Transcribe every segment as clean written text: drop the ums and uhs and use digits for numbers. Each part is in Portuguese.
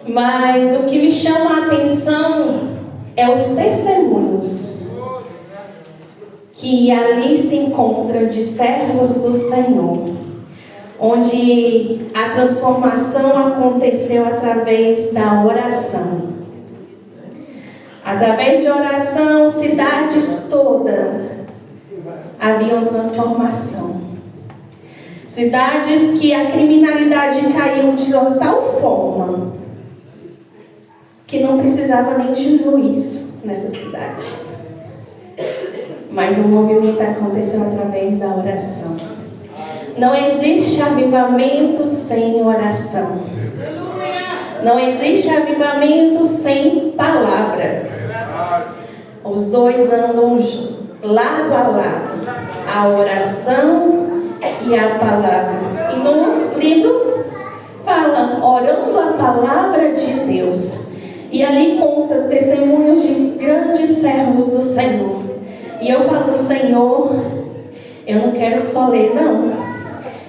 Mas o que me chama a atenção é os testemunhos que ali se encontram de servos do Senhor, onde a transformação aconteceu através da oração. Através de oração, cidades todas haviam transformação. Cidades que a criminalidade caiu de tal forma que não precisava nem de juiz nessa cidade. Mas o movimento aconteceu através da oração. Não existe avivamento sem oração. Não existe avivamento sem palavra. Os dois andam lado a lado. A oração e a palavra. E no livro fala, orando a palavra de Deus. E ali conta testemunhos de grandes servos do Senhor. E eu falo, Senhor, eu não quero só ler, não.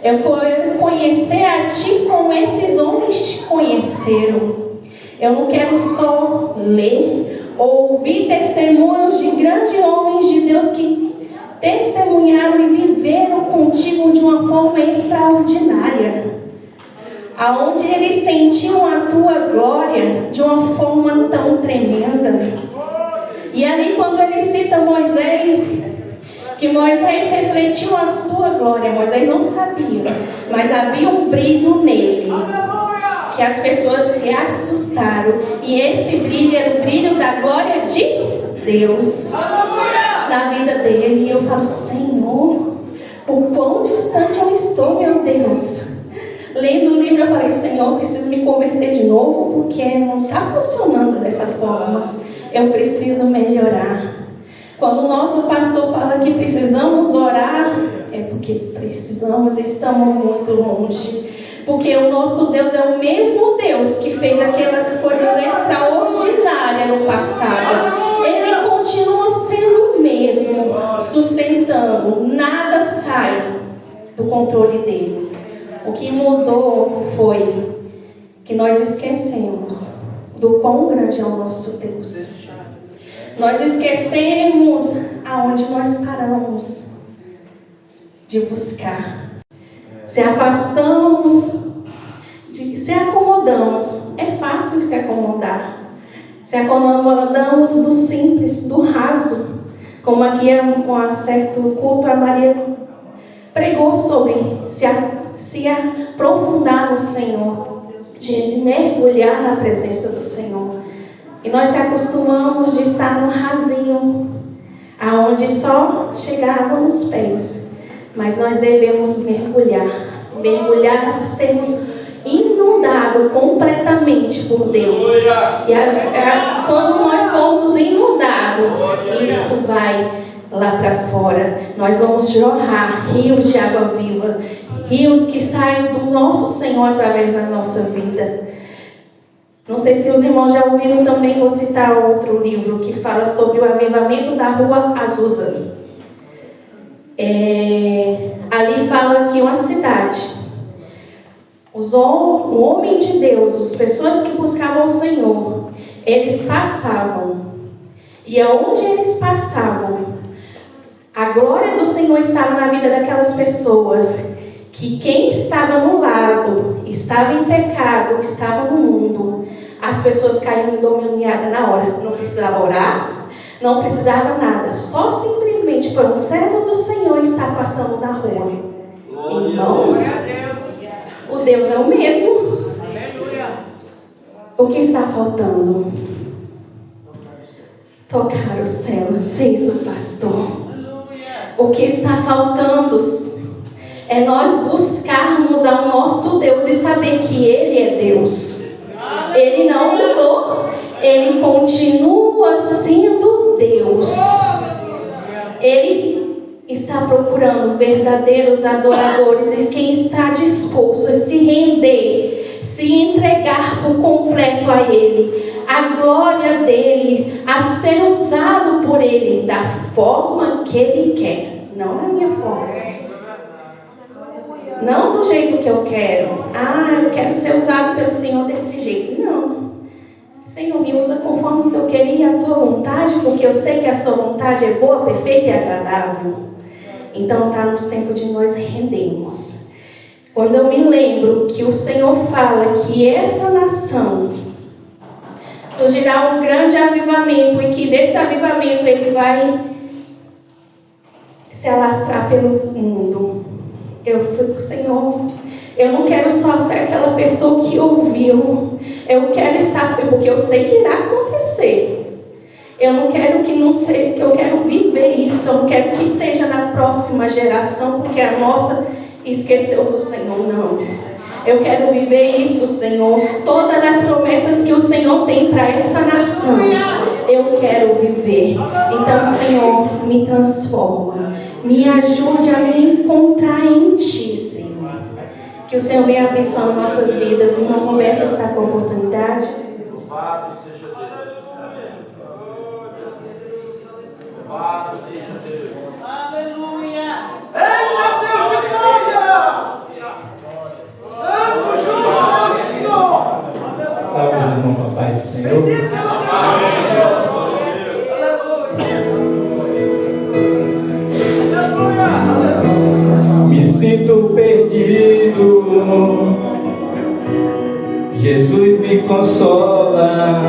Eu quero conhecer a Ti como esses homens Te conheceram. Eu não quero só ler, ouvir testemunhos de grandes homens de Deus que testemunharam e viveram contigo de uma forma extraordinária, aonde eles sentiam a Tua glória de uma forma tão tremenda. E ali quando ele cita Moisés, que Moisés refletiu a sua glória, Moisés não sabia, mas havia um brilho nele, que as pessoas se assustaram, e esse brilho era o brilho da glória de Deus na vida dele. E eu falo, Senhor, o quão distante eu estou, meu Deus. Lendo o livro eu falei, Senhor, eu preciso me converter de novo, porque não está funcionando dessa forma. Eu preciso melhorar. Quando o nosso pastor fala que precisamos orar, é porque precisamos, estamos muito longe. Porque o nosso Deus é o mesmo Deus que fez aquelas coisas extraordinárias no passado. Ele continua sendo o mesmo, sustentando. Nada sai do controle dele. O que mudou foi que nós esquecemos do quão grande é o nosso Deus. Nós esquecemos aonde nós paramos de buscar. Se afastamos, se acomodamos. É fácil se acomodar. Se acomodamos do simples, do raso. Como aqui com um certo culto a Maria pregou sobre se aprofundar no Senhor, de mergulhar na presença do Senhor. E nós se acostumamos de estar no rasinho, aonde só chega água nos pés. Mas nós devemos mergulhar, sermos inundados completamente por Deus. E quando nós formos inundados, isso vai lá para fora. Nós vamos jorrar rios de água viva, rios que saem do nosso Senhor através da nossa vida. Não sei se os irmãos já ouviram também, vou citar outro livro que fala sobre o avivamento da rua Azusa. Ali fala que uma cidade, o homem de Deus, as pessoas que buscavam o Senhor, eles passavam. E aonde eles passavam, a glória do Senhor estava na vida daquelas pessoas, que quem estava no lado, estava em pecado, estava no mundo, as pessoas caíam endemoniadas na hora. Não precisava orar, não precisava nada. Só simplesmente foi um servo do Senhor estar passando na rua. Irmãos, o Deus é o mesmo. O que está faltando? Tocar o céu, diz o pastor. O que está faltando é nós buscarmos ao nosso Deus e saber que Ele é Deus. Ele não mudou. Ele continua sendo Deus. Ele está procurando verdadeiros adoradores e quem está disposto a se render, se entregar por completo a Ele, a glória dEle, a ser usado por Ele da forma que Ele quer, não da minha forma. Não do jeito que eu quero. Eu quero ser usado pelo Senhor desse jeito. Não. conforme eu queria a tua vontade, porque eu sei que a sua vontade é boa, perfeita e agradável. Então está nos tempos de nós rendermos. Quando eu me lembro que o Senhor fala que essa nação surgirá um grande avivamento e que desse avivamento ele vai se alastrar pelo mundo, eu fico, Senhor, eu não quero só ser aquela pessoa que ouviu, eu quero estar, porque eu sei que irá acontecer. Eu não quero que não seja, que eu quero viver isso, eu não quero que seja na próxima geração, porque a nossa esqueceu do Senhor, não. Eu quero viver isso, Senhor. Todas as promessas que o Senhor tem para essa nação, eu quero viver. Então, Senhor, me transforma. Me ajude a me encontrar em Ti, Senhor. Que o Senhor venha abençoando nossas vidas. Irmão Roberto está com a oportunidade. Louvado seja Deus. Louvado seja Deus. Aleluia. Eita Deus de glória! Santo justo Senhor! Salve os irmãos, papai do Senhor. Me sinto perdido, Jesus me consola.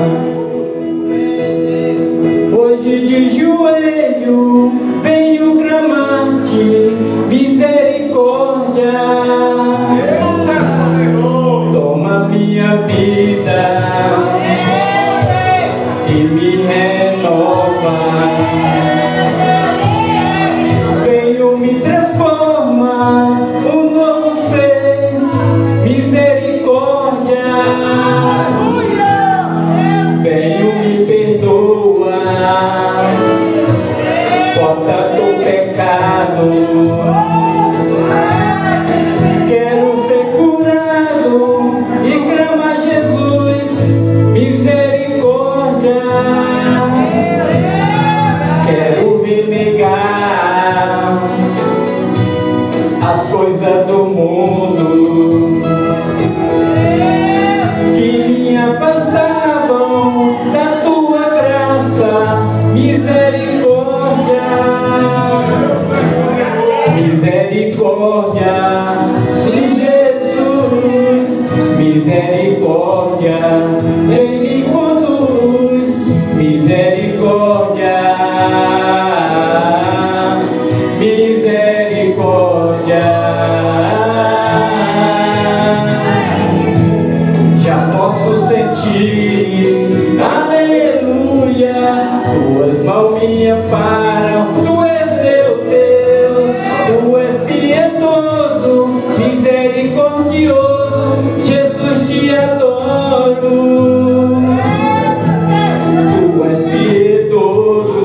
Hoje de joelho venho clamar-te, misericórdia. Toma minha vida e me renova. Venho me transforma, um novo ser, misericórdia. Venho me perdoa, porta do pecado. Quero ser curado e clama a Jesus, misericórdia. Quero renegar as coisas do mundo que me afastavam da tua graça, misericórdia. Misericórdia, sim, Jesus, misericórdia, Ele me conduz, misericórdia, misericórdia. Já posso sentir, aleluia, tuas mãos me amparam, tu és meu Deus, tu és piedoso, misericordioso, Jesus te adoro. Tu és piedoso,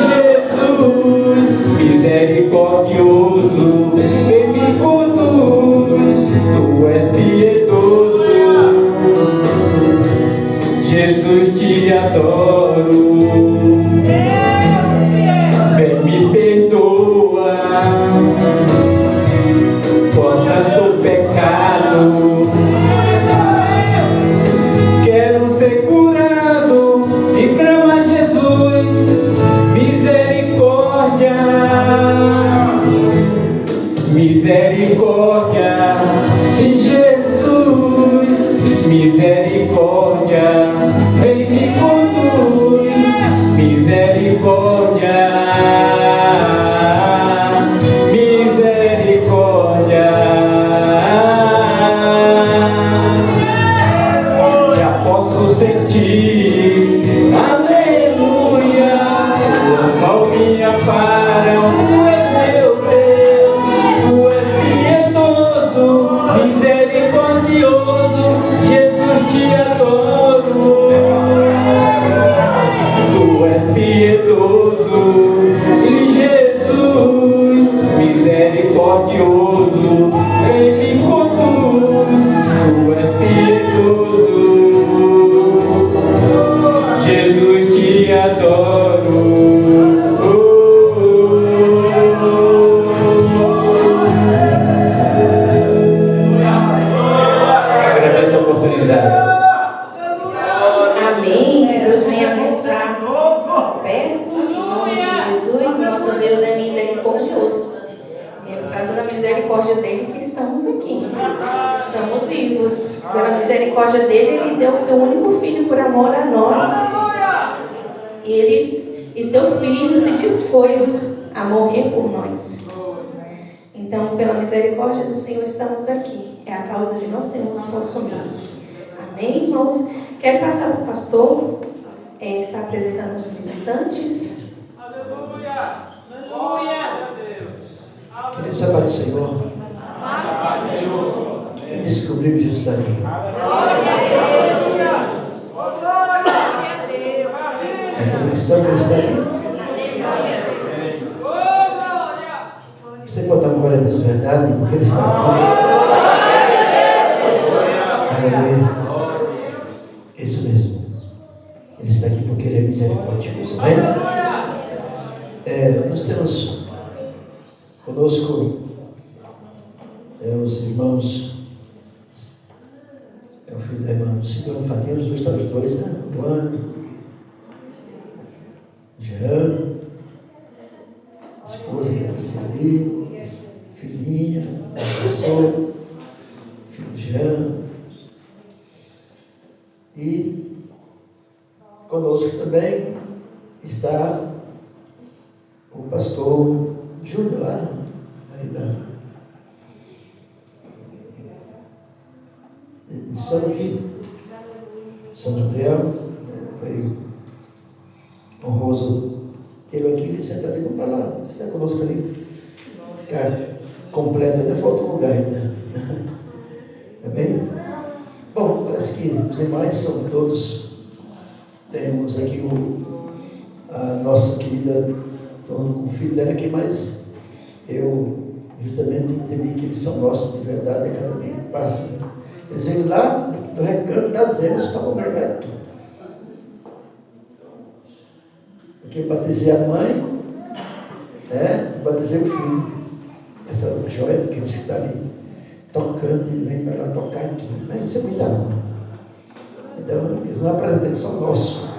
Jesus, misericordioso, Ele me conduz, tu és piedoso, Jesus te adoro. Vem me perdoa, porta do pecado. Quero ser curado e clama a Jesus, misericórdia. Misericórdia, sim, Jesus, misericórdia, Vem me conduz, misericórdia, misericórdia. Já posso sentir, aleluia, tuas mãos me amparam, tu és meu Deus, tu és piedoso, misericordioso, Jesus te adoro. Tu és piedoso, sim, Jesus, misericordioso, Ele me conduz, tu és piedoso, Jesus te adoro. Agradeço a oportunidade. Amém. misericórdia dele que estamos aqui. Estamos vivos. Pela misericórdia dele, ele deu o seu único filho por amor a nós. E seu filho se dispôs a morrer por nós. Então, pela misericórdia do Senhor, estamos aqui. É a causa de nós sermos consumidos. Amém, irmãos? Quero passar para o pastor. Está apresentando os visitantes. Aleluia! Glória a Deus! Queria saber do Senhor. Quem descobriu que Jesus está aqui? Glória a Deus! É a convicção que ele está aqui. Você pode dar glória a Deus, verdade? Porque ele está aqui. Aleluia. Isso mesmo. Ele está aqui porque ele é misericordioso. Amém? Nós temos conosco os irmãos, o filho da irmã Silvana Fatinha, hoje estão os dois, né? O Luan, Jean, a esposa que nasceu ali, filhinha, professor, filho de Jean. E conosco também está o pastor Júnior lá, ali da São Gabriel, foi honroso tê-lo aqui e sentado e vamos para lá, você está conosco ali, ficar completo, ainda falta um lugar ainda. Tá bem? Bom, parece que os demais são todos. Temos aqui a nossa querida, estou com o filho dela aqui, mas eu justamente entendi que eles são nossos de verdade a cada dia que passa. Eles vêm lá do Recanto das Emas para congregar aqui. Porque eu batizei a mãe, batizei o filho. Essa joia de Cristo que está ali tocando, ele vem para lá tocar aqui. Mas isso é muito amor. Então, eles não apresentam, eles são nossos.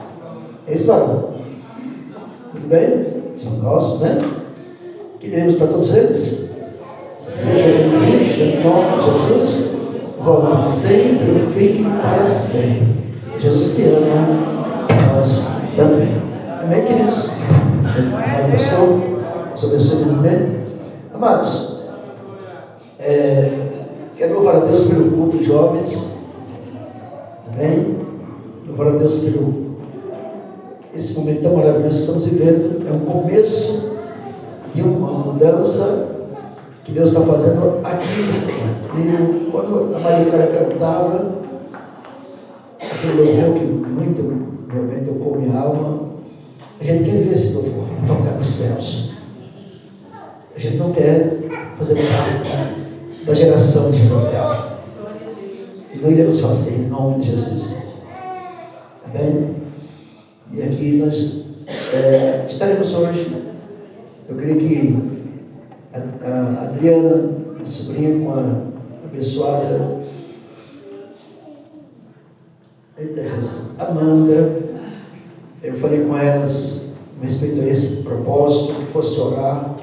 Eles falam. Tudo bem? São nossos, né? Que diremos para todos eles? Sejam bem-vindos em nome de Jesus. Volte sempre, fiquem para sempre. Jesus te ama, nós também. Amém, queridos? Amém, pastor. Os abençoe grandemente. Amados, quero louvar a Deus pelo culto de jovens. Amém? Louvar a Deus pelo esse momento tão maravilhoso que estamos vivendo. É um começo de uma mudança que Deus está fazendo aqui. E quando a Maria Clara cantava, aquele louvor que muito realmente tocou minha alma, a gente quer ver esse louvor tocar nos céus. A gente não quer fazer parte da geração de Jezabel. E não iremos fazer em nome de Jesus. Amém? E aqui nós estaremos hoje. Eu creio que a Adriana, a sobrinha com a abençoada Amanda, eu falei com elas a respeito a esse propósito, que fosse orar,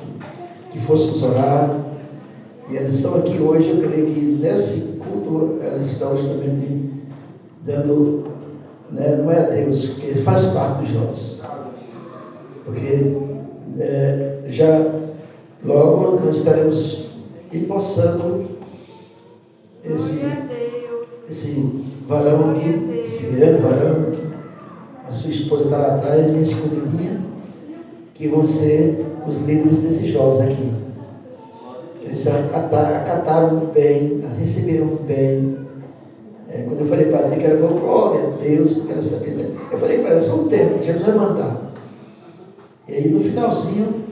que fôssemos orar, e elas estão aqui hoje. Eu creio que nesse culto elas estão justamente dando, não é a Deus, porque faz parte dos jovens, porque já logo nós estaremos empossando esse varão aqui, esse grande varão. A sua esposa está lá atrás, minha escondidinha, que vão ser os líderes desses jovens aqui. Eles acataram bem, receberam bem. Quando eu falei para a Adri, ela falou glória a Deus, porque ela sabia, né? Eu falei para ela, só um tempo, Jesus vai mandar. E aí no finalzinho,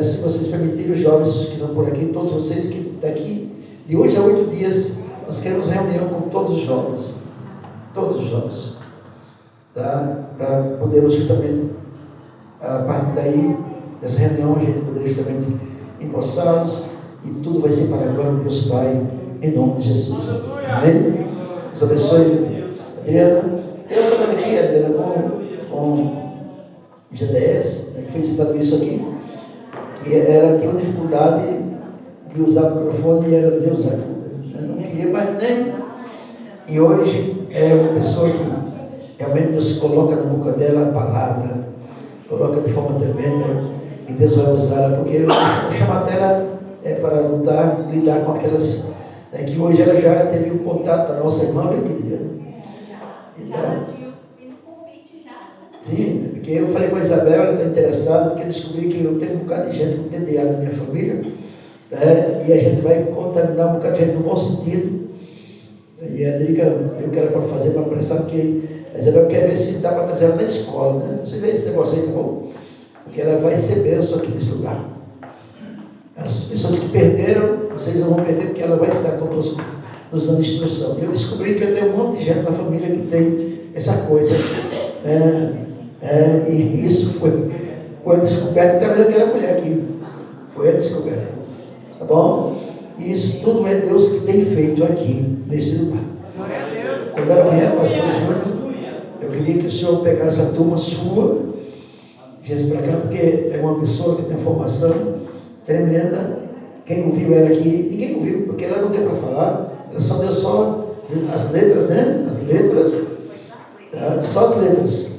se vocês permitirem, os jovens que estão por aqui, todos vocês que daqui, de hoje a 8 dias, nós queremos reunião com todos os jovens, tá? Para podermos justamente, a partir daí, dessa reunião, a gente poder justamente empossá-los, e tudo vai ser para a glória de Deus Pai, em nome de Jesus. Amém? Deus abençoe. Adriana, eu falando aqui, Adriana, com GDS, que foi citado isso aqui, que ela tinha uma dificuldade de usar o microfone e era Deus ajuda. Eu não queria mais nem. E hoje é uma pessoa que realmente Deus coloca na boca dela a palavra, coloca de forma tremenda, e Deus vai usá-la, porque o chamado dela é para lidar com aquelas, que hoje ela já teve o contato da nossa irmã, meu querido. Então, sim, porque eu falei com a Isabel, ela está interessada, porque eu descobri que eu tenho um bocado de gente com TDA na minha família, e a gente vai contaminar um bocado de gente no bom sentido. E a Drica, eu quero para fazer para pressão, porque a Isabel quer ver se dá para trazer ela na escola, né? Você vê esse negócio aí, tá bom? Porque ela vai ser bênção aqui nesse lugar. As pessoas que perderam, vocês não vão perder, porque ela vai estar conosco, nos dando instrução. E eu descobri que eu tenho um monte de gente na família que tem essa coisa. E isso foi descoberto através daquela mulher aqui. Foi a descoberta. Tá bom? E isso tudo é Deus que tem feito aqui, nesse lugar. Quando ela vier, pastor Júnior, eu queria que o senhor pegasse a turma sua, viesse para cá, porque é uma pessoa que tem formação tremenda. Quem ouviu ela aqui, ninguém ouviu, porque ela não deu para falar, ela só deu as letras, né? As letras, tá? Só as letras.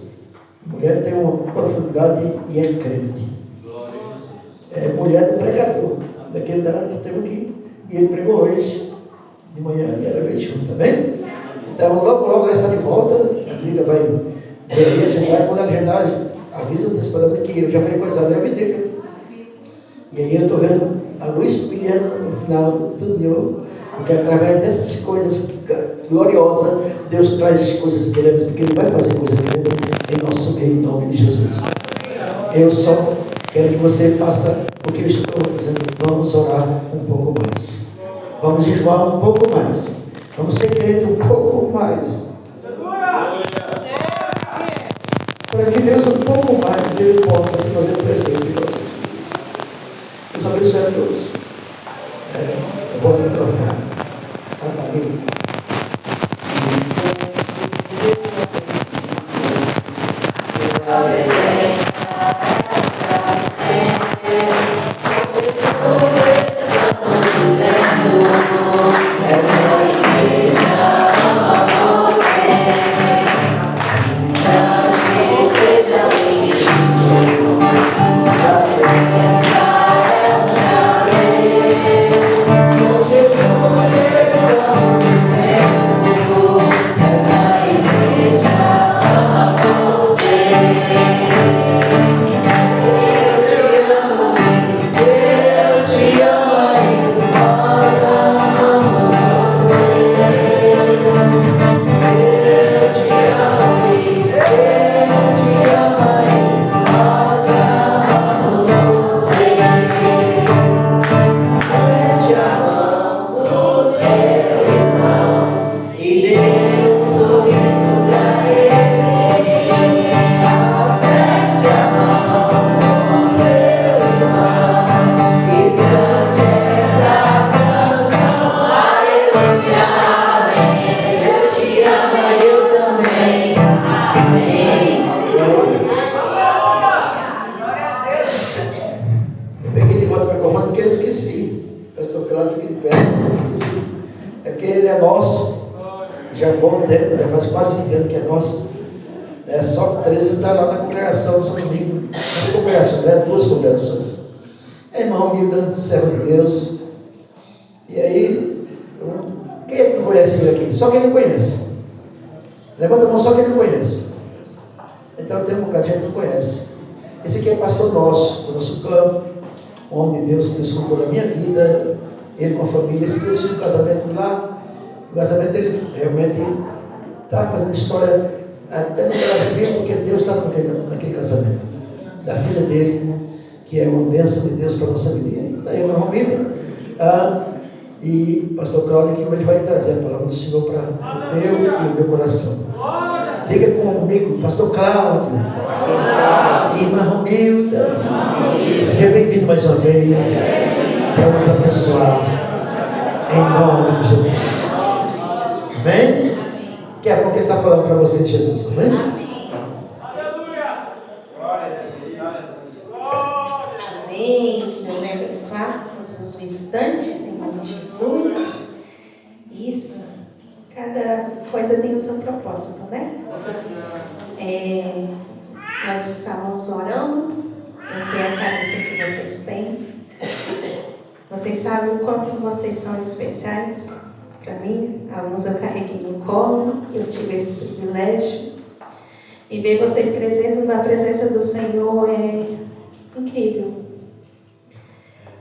A mulher tem uma profundidade e é crente. É mulher do pregador, daquele que teve aqui. E ele pregou hoje de manhã e ela veio junto, tá bem? Então, logo ela está de volta. A Drica vai agendar. Quando ela agendar, avisa antecipadamente que eu já falei com a Isabel e Drica. E aí eu estou vendo a luz brilhando no final de tudo. Porque através dessas coisas gloriosas, Deus traz coisas grandes, porque Ele vai fazer coisas grandes em nosso meio, em nome de Jesus. Eu só quero que você faça o que eu estou dizendo. Vamos orar um pouco mais. Vamos jejuar um pouco mais. Vamos ser crentes um pouco mais. Para que Deus um pouco mais Ele possa se fazer presente em vocês. Deus abençoe a todos. Eu vou me trocar. Amém. Só quem não conhece. Levanta a mão só quem não conhece. Então tem um bocado de gente que não conhece. Esse aqui é pastor nosso, do nosso campo, um homem de Deus que Deus colocou na minha vida, ele com a família. Esse Deus fez um casamento lá. O casamento dele realmente está fazendo história até no Brasil, porque Deus estava naquele casamento. Da filha dele, que é uma bênção de Deus para a nossa vida. Está aí uma família. E pastor Cláudio que hoje vai trazer a palavra do Senhor para o teu e o meu coração. Diga comigo, pastor Cláudio, irmã Romilda, seja bem-vindo mais uma vez para nos abençoar em nome de Jesus. Amém? Daqui a pouco ele está falando para você de Jesus, amém? Amém. Que Deus vai abençoar todos os visitantes. instantes, em nome de Jesus. Isso. Cada coisa tem o seu propósito, né? Nós estávamos orando. Eu sei a cabeça que vocês têm. Vocês sabem o quanto vocês são especiais para mim. Alguns eu carreguei no colo. Eu tive esse privilégio. E ver vocês crescendo na presença do Senhor é incrível.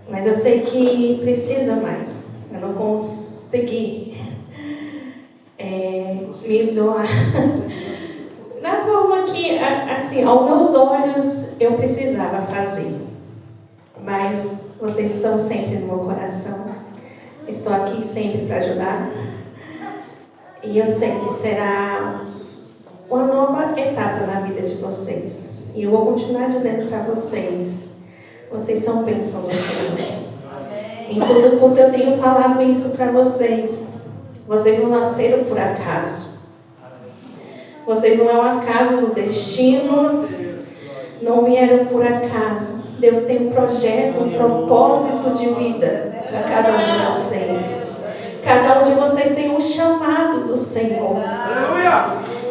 Mas eu sei que precisa mais. Eu não consegui me doar. Na forma que, assim, aos meus olhos, eu precisava fazer. Mas vocês estão sempre no meu coração. Estou aqui sempre para ajudar. E eu sei que será uma nova etapa na vida de vocês. E eu vou continuar dizendo para vocês: vocês são bênção do Senhor. Em todo culto eu tenho falado isso para vocês. Vocês não nasceram por acaso. Vocês não é um acaso do destino. Não vieram por acaso. Deus tem um projeto, um propósito de vida para cada um de vocês. Cada um de vocês tem um chamado do Senhor.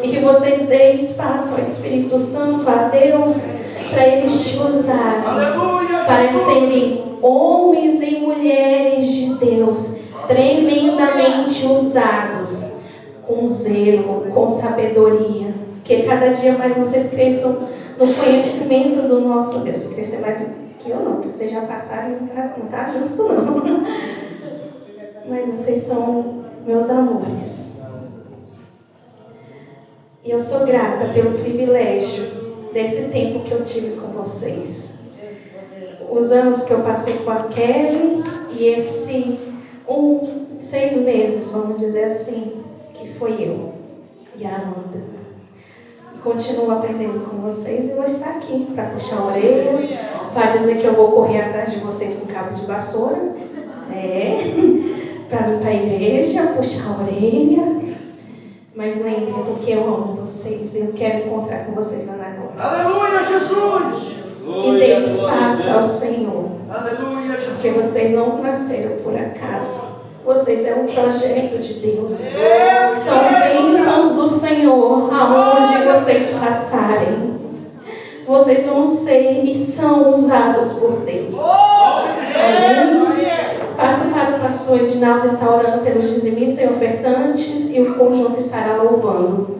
E que vocês deem espaço ao Espírito Santo, a Deus, para eles te usar. Para serem homens e mulheres de Deus, tremendamente usados, com zelo, com sabedoria. Que cada dia mais vocês cresçam no conhecimento do nosso Deus. Crescer mais que eu não, porque vocês já passaram e não está justo não. Mas vocês são meus amores. E eu sou grata pelo privilégio desse tempo que eu tive com vocês. Os anos que eu passei com a Kelly e esse 6 meses, vamos dizer assim, que foi eu e a Amanda. Continuo aprendendo com vocês e vou estar aqui para puxar a orelha, para dizer que eu vou correr atrás de vocês com cabo de vassoura, para vir para a igreja, puxar a orelha. Mas lembrem, porque eu amo vocês, eu quero encontrar com vocês lá na glória. Aleluia, Jesus! E dê espaço ao Senhor. Aleluia, Jesus! Porque vocês não nasceram por acaso. Vocês é um projeto de Deus. São bênçãos do Senhor aonde vocês passarem. Vocês vão ser e são usados por Deus. Amém? Passo para o pastor Edinaldo estar orando pelos dizimistas e ofertantes e o conjunto estará louvando.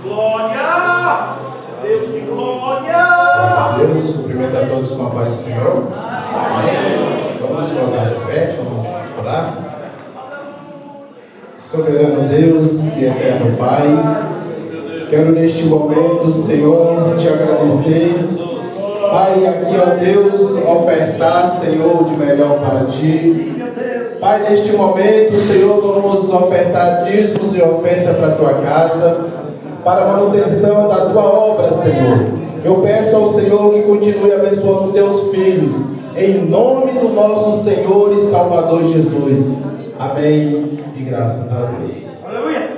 Glória! Deus de glória! Deus, cumprimento a todos com a paz do Senhor. Amém. Vamos colocar de pé, vamos orar. Soberano Deus e eterno Pai, quero neste momento, Senhor, te agradecer. Pai, aqui, ó Deus, ofertar, Senhor, de melhor para ti. Pai, neste momento, Senhor, vamos ofertar dízimos e oferta para a tua casa, para a manutenção da tua obra, Senhor. Eu peço ao Senhor que continue abençoando teus filhos, em nome do nosso Senhor e Salvador Jesus. Amém. E graças a Deus. Aleluia!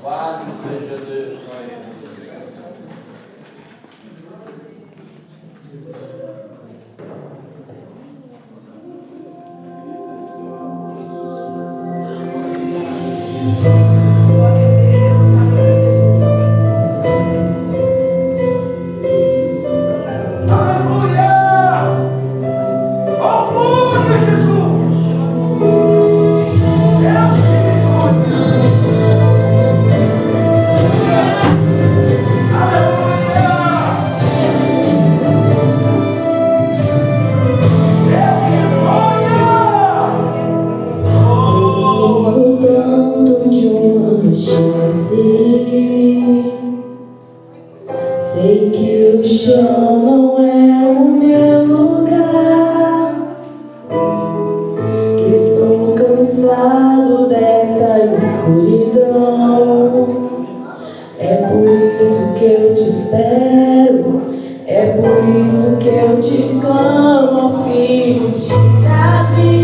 Louvado seja Deus. Sei que o chão não é o meu lugar. Estou cansado dessa escuridão. É por isso que eu te espero. É por isso que eu te clamo, filho de Davi.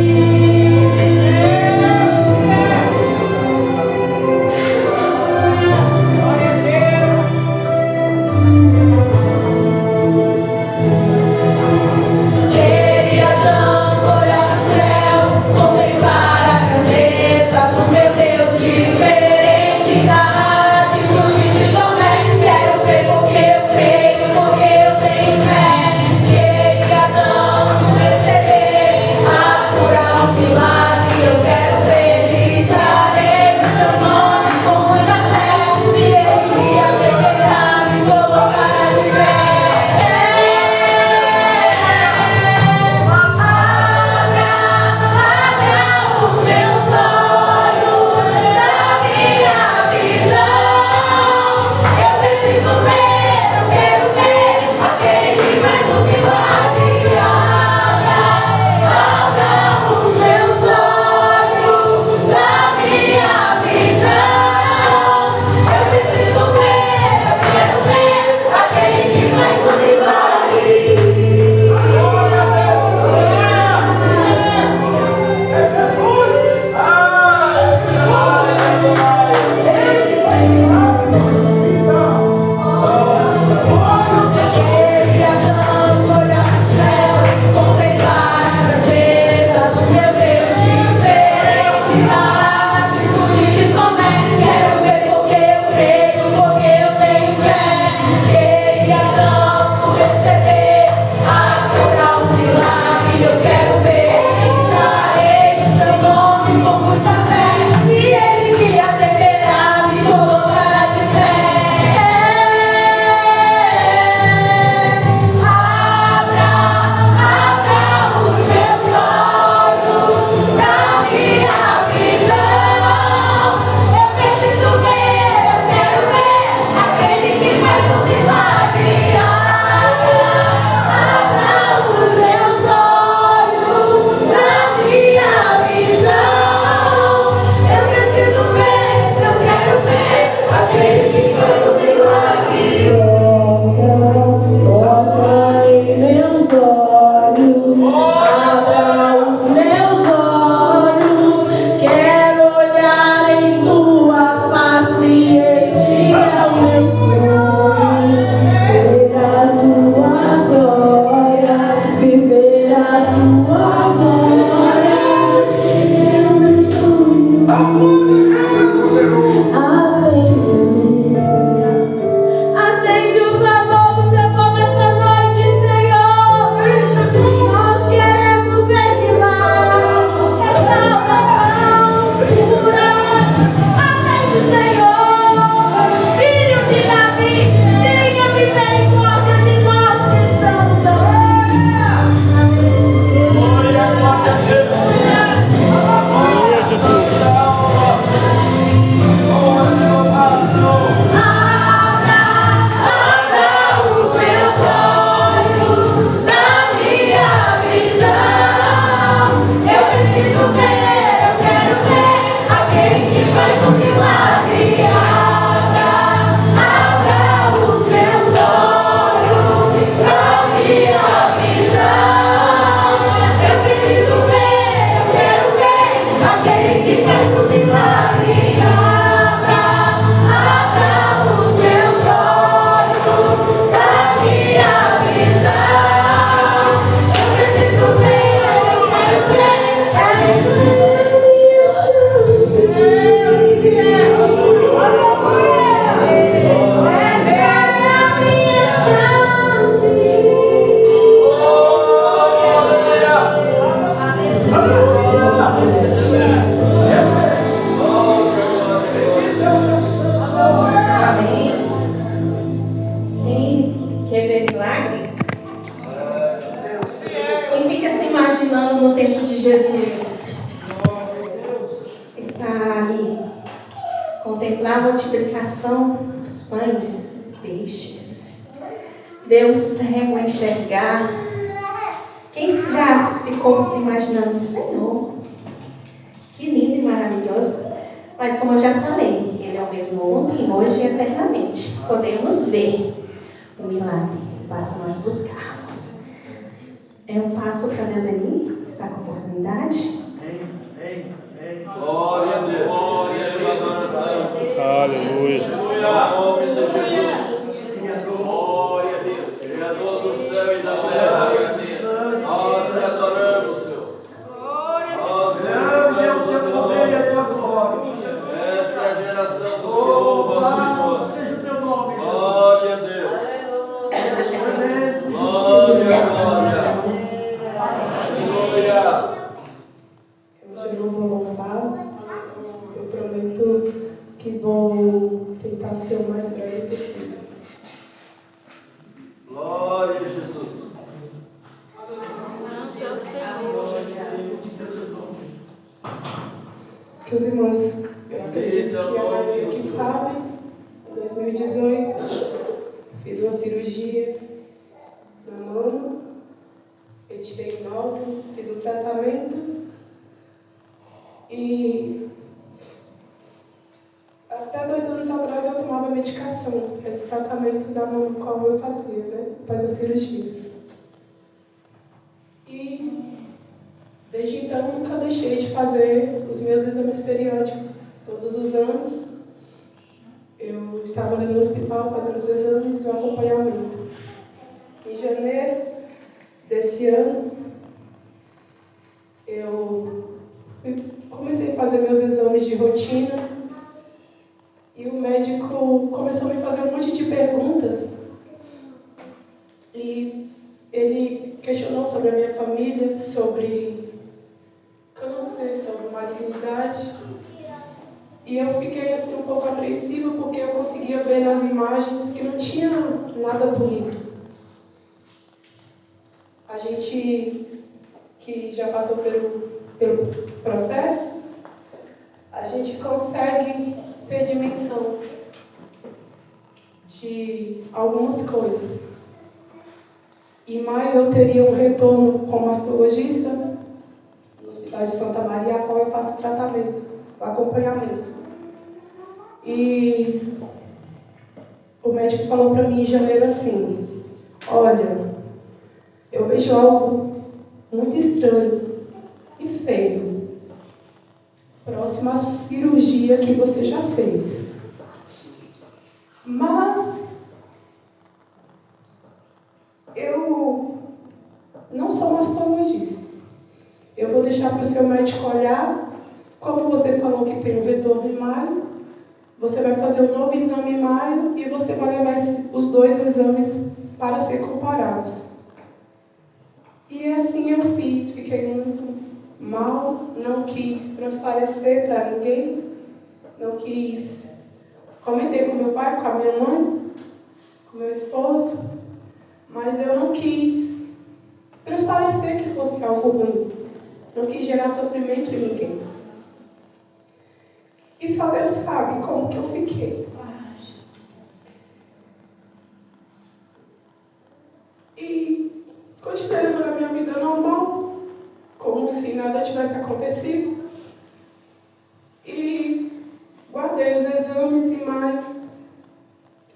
Contemplar a multiplicação dos pães e peixes. Ver o cego enxergar. Quem já ficou se imaginando, Senhor, que lindo e maravilhoso. Mas como eu já falei, Ele é o mesmo ontem, hoje e eternamente. Podemos ver o milagre, basta nós buscarmos. É um passo para Deus ali, está com oportunidade. Glória a Deus. Aleluia, Jesus. Glória a Deus. Glória a Deus. Criador do céu e da terra. Nós te adoramos, Senhor. Nós adoramos o teu poder e a tua glória. Esta é a geração do Senhor, nosso Senhor. Glória a Deus. Glória, glória. Eu não vou louvar. Eu prometo que vou tentar ser o mais breve possível. Glória a Jesus. Que os irmãos, eu acredito que a maioria que sabe, em 2018, fiz uma cirurgia na mama, retirei o nódulo, fiz um tratamento e até 2 anos atrás eu tomava medicação, esse tratamento da mão qual eu fazia, né, após a cirurgia. E desde então nunca deixei de fazer os meus exames periódicos. Todos os anos eu estava ali no hospital fazendo os exames e o acompanhamento. Em janeiro desse ano eu comecei a fazer meus exames de rotina e o médico começou a me fazer um monte de perguntas e ele questionou sobre a minha família, sobre câncer, sobre malignidade. E eu fiquei assim um pouco apreensiva porque eu conseguia ver nas imagens que não tinha nada bonito. A gente que já passou pelo processo, a gente consegue ter dimensão de algumas coisas. Em maio eu teria um retorno como mastologista no Hospital de Santa Maria, a qual eu faço tratamento, o acompanhamento. E o médico falou para mim em janeiro assim: olha, eu vejo algo muito estranho e feio, próximo à cirurgia que você já fez. Mas eu não sou mastologista. Eu vou deixar para o seu médico olhar. Como você falou que tem um retorno em maio, você vai fazer um novo exame em maio e você vai levar os 2 exames para ser comparados. E assim eu fiz, fiquei muito mal, não quis transparecer para ninguém, não quis. Comentei com meu pai, com a minha mãe, com meu esposo, mas eu não quis transparecer que fosse algo ruim. Não quis gerar sofrimento em ninguém. E só Deus sabe como que eu fiquei. E continuei levando a minha vida normal, como se nada tivesse acontecido. E guardei os exames em maio.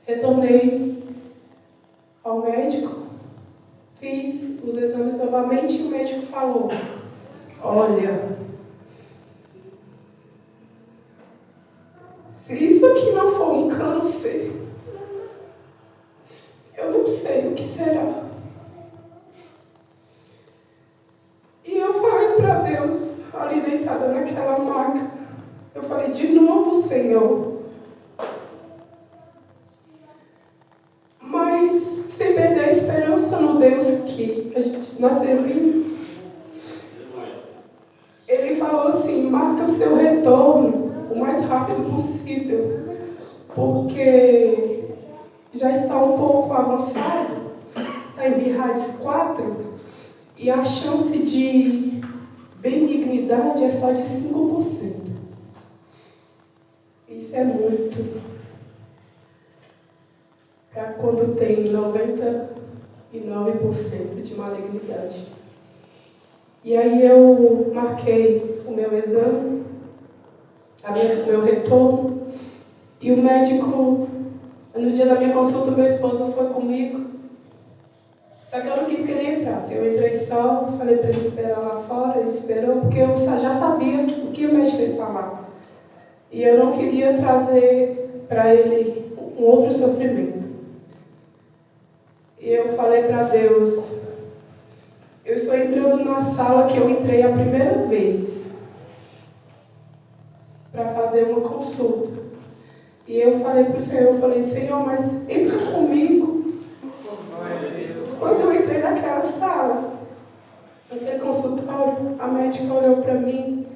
Retornei ao médico. Fiz os exames novamente e o médico falou: olha, se isso aqui não for um câncer, eu não sei o que será. E eu falei para Deus, ali deitada naquela maca, eu falei: de novo, Senhor. Mas sem perder a esperança no Deus que nós servimos. Ele falou assim: marca o seu retorno o mais rápido possível, porque já está um pouco avançado, está em BIRADS 4, e a chance de benignidade é só de 5%. Isso é muito. Para quando tem 99% de malignidade. E aí eu marquei o meu exame, o meu retorno, e o médico, no dia da minha consulta, meu esposo foi comigo. Só que eu não quis que ele entrasse. Eu entrei só, falei para ele esperar lá fora, ele esperou, porque eu já sabia o que o médico ia falar. E eu não queria trazer para ele um outro sofrimento. E eu falei para Deus: eu estou entrando na sala que eu entrei a primeira vez para fazer uma consulta. E eu falei para o Senhor, eu falei: Senhor, mas entra comigo. Quando eu entrei naquela sala, naquele consultório, a médica olhou para mim,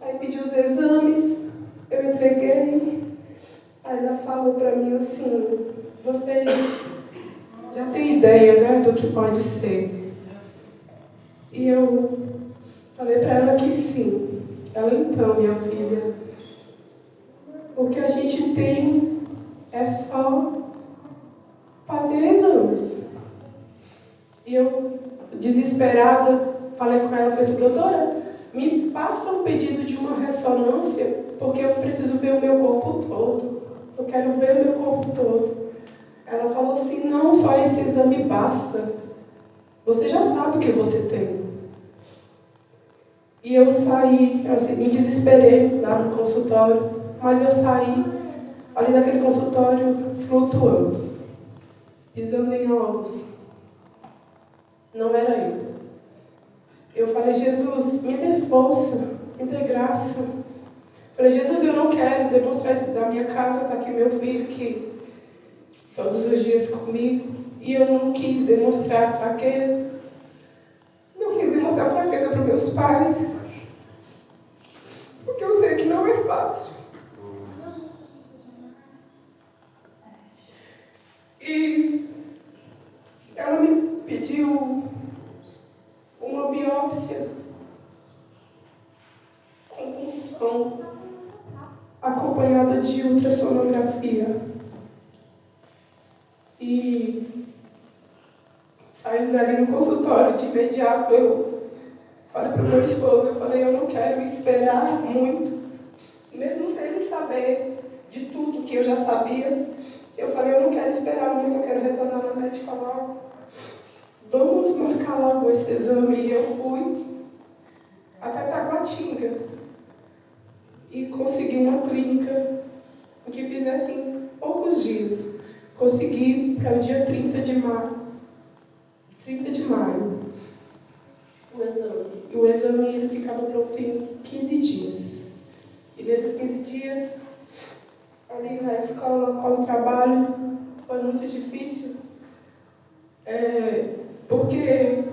aí pediu os exames, eu entreguei. Aí ela falou para mim assim: você já tem ideia, né, do que pode ser? E eu falei para ela que sim. Ela: então, minha filha, o que a gente tem é só fazer exames. E eu, desesperada, falei com ela, falei assim: doutora, me passa um pedido de uma ressonância, porque eu preciso ver o meu corpo todo. Eu quero ver o meu corpo todo. Ela falou assim: não, só esse exame basta. Você já sabe o que você tem. E eu saí, assim, me desesperei lá no consultório, mas eu saí ali daquele consultório flutuando, pisando em ovos. Não era eu. Eu falei: Jesus, me dê força, me dê graça. Falei: Jesus, eu não quero demonstrar isso da minha casa, está aqui meu filho, que todos os dias comigo, e eu não quis demonstrar fraqueza. Não quis demonstrar fraqueza para meus pais, porque eu sei que não é fácil. E ela me pediu uma biópsia com punção, acompanhada de ultrassonografia. E saindo dali no consultório, de imediato eu falei para o meu esposo, eu falei: eu não quero esperar muito, mesmo sem ele saber de tudo que eu já sabia. Eu falei: eu não quero esperar muito, eu quero retornar na médica logo. vamos marcar logo esse exame. E eu fui até Taguatinga e consegui uma clínica que fizesse em poucos dias. Consegui para o dia 30 de maio. O exame ele ficava pronto em 15 dias. E nesses 15 dias, ali na escola, com o trabalho, foi muito difícil. Porque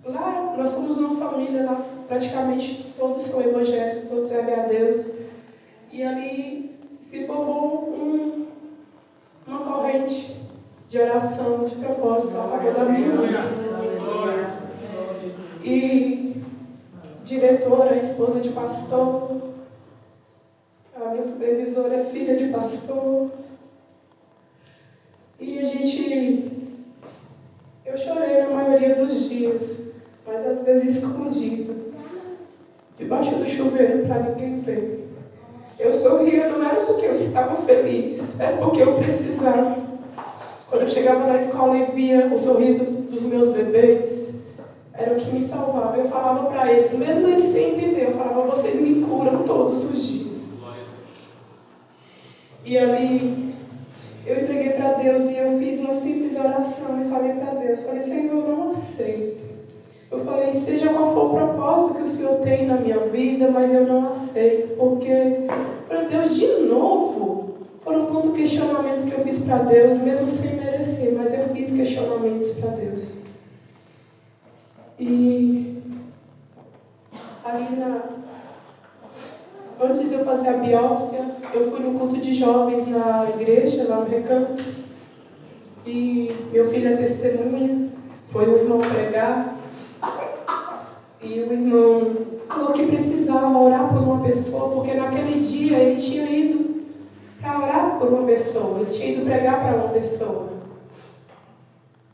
lá nós somos uma família, lá praticamente todos são evangélicos, todos servem a Deus. E ali se formou uma corrente de oração, de propósito a favor da minha vida. E diretora, esposa de pastor, a minha supervisora é filha de pastor. E eu chorei na maioria dos dias, mas às vezes escondido, debaixo do chuveiro para ninguém ver. Eu sorria não era porque eu estava feliz, era porque eu precisava. Quando eu chegava na escola e via o sorriso dos meus bebês, era o que me salvava. Eu falava para eles, mesmo eles sem entender, eu falava, vocês me curam todos os dias. E ali, eu entreguei para Deus e eu fiz uma simples oração e falei para Deus, falei, Senhor, eu não aceito. Eu falei, seja qual for o propósito que o Senhor tem na minha vida, mas eu não aceito, porque, para Deus, de novo, foram tanto questionamento que eu fiz para Deus, mesmo sem merecer, mas eu fiz questionamentos para Deus. E ali antes de eu fazer a biópsia, eu fui no culto de jovens na igreja, lá no Recanto, e meu filho é testemunha, foi o irmão pregar, e o irmão falou que precisava orar por uma pessoa, porque naquele dia ele tinha ido para orar por uma pessoa, ele tinha ido pregar para uma pessoa.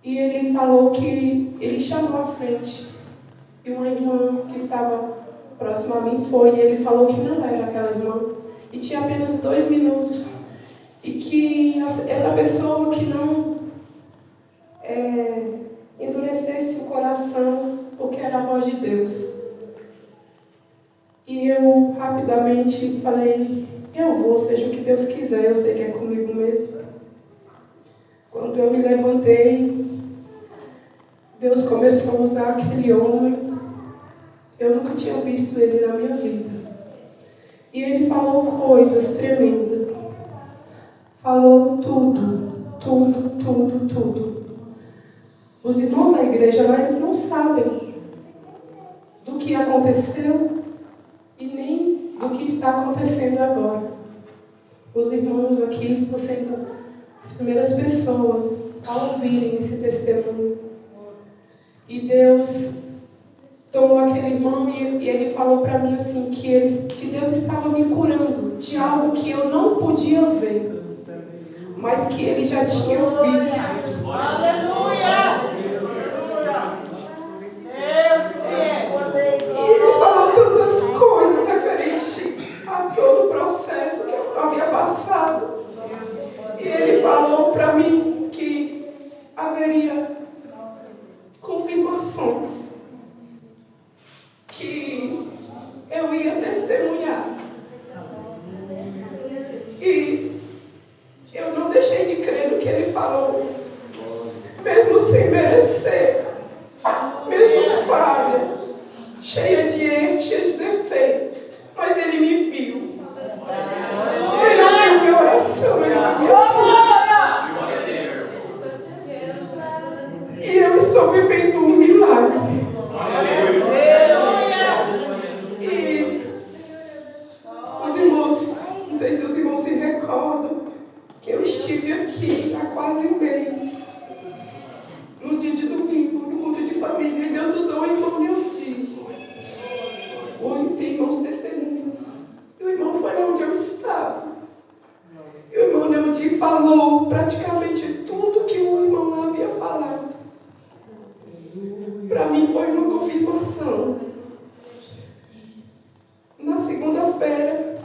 E ele falou que ele chamou à frente, e uma irmã que estava próxima a mim foi, e ele falou que não era aquela irmã, e tinha apenas 2 minutos, e que essa pessoa que não endurecesse o coração, porque era a voz de Deus. E eu rapidamente falei, eu vou, seja o que Deus quiser, eu sei que é comigo mesmo. Quando eu me levantei, Deus começou a usar aquele homem. Eu nunca tinha visto ele na minha vida. E ele falou coisas tremendas. Falou tudo. Os irmãos da igreja lá, eles não sabem do que aconteceu e nem do que está acontecendo agora. Os irmãos aqui estão sendo as primeiras pessoas a ouvirem esse testemunho. E Deus tomou aquele irmão e ele falou para mim assim, que Deus estava me curando de algo que eu não podia ver, mas que ele já tinha visto. Aleluia! E ele falou tantas coisas referente a todo o processo que eu havia passado. E ele falou para mim que haveria confirmações, que eu ia testemunhar. E eu não deixei de crer no que ele falou, mesmo sem merecer, mesmo falha, cheia de erros, cheia de defeitos, mas ele me viu. Ele ouviu minha oração, ele ouviu minha súplica. E eu estou vivendo um milagre. E os irmãos, não sei se os irmãos se recordam, que eu estive aqui há quase um mês, no dia de domingo, no culto de família, e Deus usou o irmão Neudi. Tem irmãos testemunhas. E o irmão foi lá onde eu estava. E o irmão Neudi falou praticamente tudo que o irmão lá havia falado. Para mim foi uma confirmação. Na segunda-feira,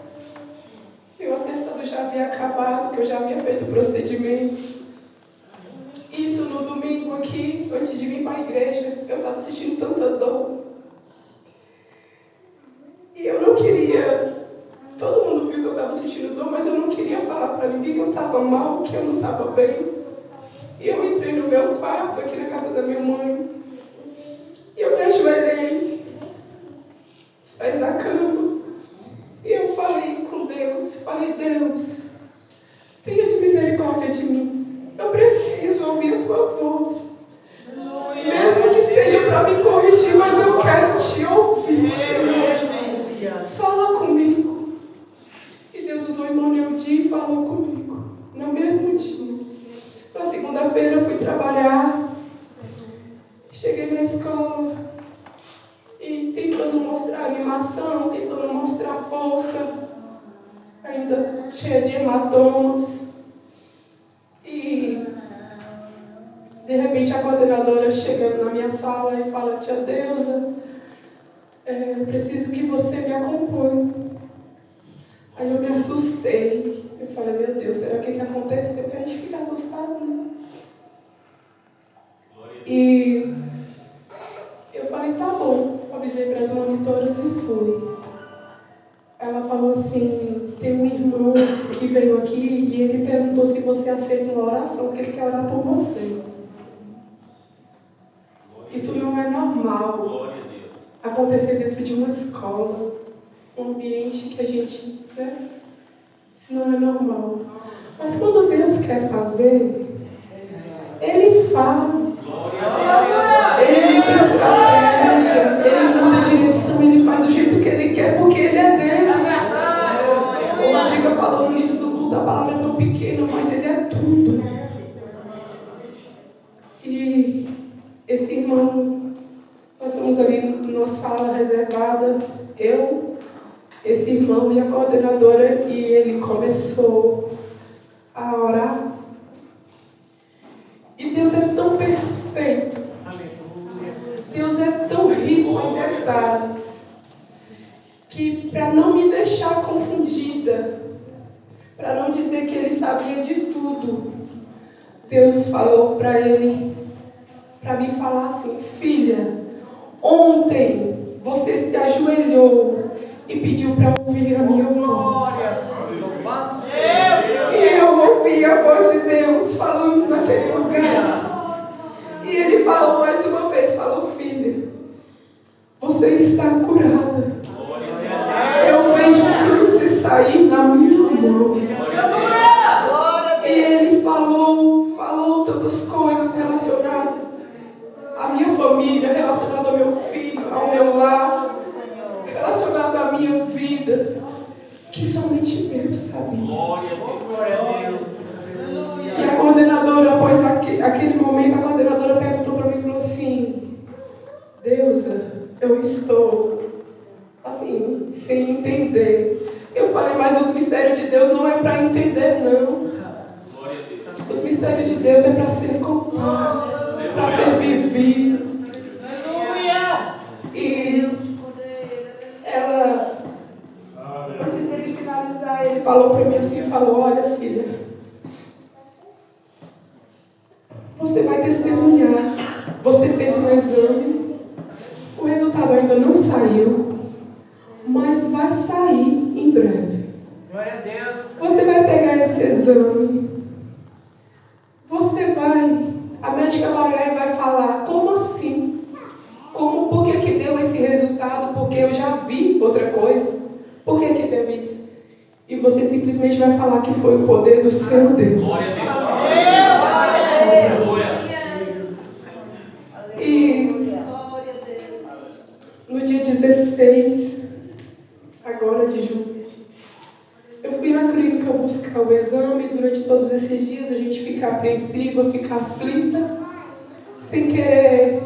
meu atestado já havia acabado, que eu já havia feito o procedimento. Isso no domingo aqui, antes de vir estava sentindo tanta dor. E eu não queria, todo mundo viu que eu estava sentindo dor, mas eu não queria falar para ninguém que eu estava mal, que eu não estava bem. E eu entrei no meu quarto, aqui na casa da minha mãe, e eu me ajoelhei, os pés da cama, e eu falei com Deus, Deus, tenha de misericórdia de mim, eu preciso ouvir a tua voz, mesmo que seja para me corrigir, mas eu quero te ouvir, Senhor, fala comigo. E Deus usou o irmão Neudi e falou comigo, no mesmo dia. Na segunda-feira eu fui trabalhar, cheguei na escola e tentando mostrar animação, tentando mostrar força, ainda cheia de hematomas. E de repente a coordenadora chega na minha sala e fala: tia Deusa, preciso que você me acompanhe. Aí eu me assustei. Eu falei: meu Deus, será que aconteceu? Porque a gente fica assustado, né? E eu falei: tá bom. Avisei para as monitoras e fui. Ela falou assim: tem um irmão que veio aqui e ele perguntou se você aceita uma oração, que ele quer orar por você. Isso não é normal acontecer dentro de uma escola, um ambiente que a gente, né? Isso não é normal. Mas quando Deus quer fazer, Ele faz. Ele muda estratégia, Ele muda a direção, Ele faz do jeito que Ele quer, porque Ele é Deus. O Rodrigo falou no início do culto, a palavra é tão pequena, mas Ele é tudo. E esse irmão, nós estamos ali numa sala reservada, eu, esse irmão e a coordenadora, e ele começou a orar. E Deus é tão perfeito. Deus é tão rico em detalhes, que para não me deixar confundida, para não dizer que ele sabia de tudo, Deus falou para ele, para me falar assim: filha, ontem você se ajoelhou e pediu para ouvir a minha voz. E eu ouvi a voz de Deus falando naquele lugar. E Ele falou mais uma vez, falou: filha, você está curada. Eu vejo o câncer sair da minha mão. E Ele falou tantas coisas relacionadas à minha família, relacionadas ao meu filho, ao meu lar, relacionadas à minha vida, que somente Deus sabia. E a coordenadora, após aquele momento, a coordenadora perguntou para mim e falou assim: Deusa, eu estou assim, sem entender. Eu falei: mas os mistérios de Deus não é para entender, não. Os mistérios de Deus é para ser contado, para ser vivido. E ela, antes dele finalizar, ele falou para mim assim, falou: olha, filha, você vai testemunhar. Você fez um exame, o resultado ainda não saiu, mas vai sair em breve. Glória a Deus. Você vai pegar esse exame, a médica vai olhar e vai falar: como assim? Por que deu esse resultado? Porque eu já vi outra coisa. Por que deu isso? E você simplesmente vai falar que foi o poder do seu Deus. E no dia 16, agora de julho, eu fui à clínica buscar o exame. Durante todos esses dias a gente fica apreensiva, fica aflita, sem querer,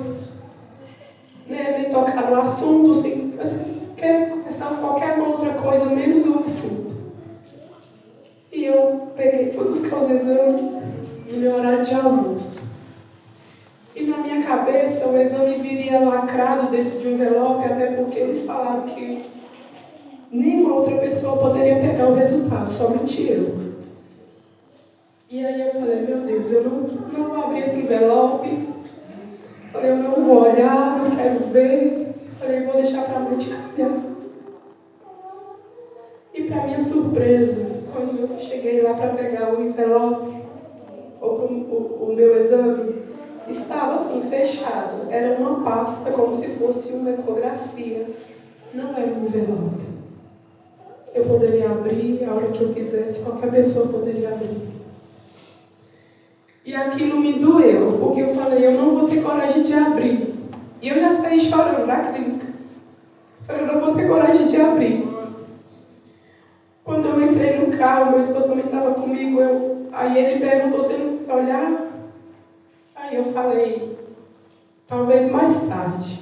né, nem tocar no assunto, sem querer conversar qualquer outra coisa, menos o assunto. E eu fui buscar os exames no meu horário de almoço. E na minha cabeça o exame viria lacrado dentro de um envelope, até porque eles falaram que nenhuma outra pessoa poderia pegar o resultado, somente eu. E aí eu falei: meu Deus, eu não vou abrir esse envelope, Falei, eu não vou olhar, não quero ver. Falei, vou deixar para a noite calhar. E para minha surpresa, quando eu cheguei lá para pegar o envelope, ou o meu exame, estava assim, fechado. Era uma pasta, como se fosse uma ecografia. Não era um envelope. Eu poderia abrir a hora que eu quisesse, qualquer pessoa poderia abrir. E aquilo me doeu, porque eu falei, eu não vou ter coragem de abrir. E eu já saí chorando da clínica. Falei, eu não vou ter coragem de abrir. Quando eu entrei no carro, meu esposo também estava comigo, aí ele perguntou se ele quer olhar. Aí eu falei, talvez mais tarde.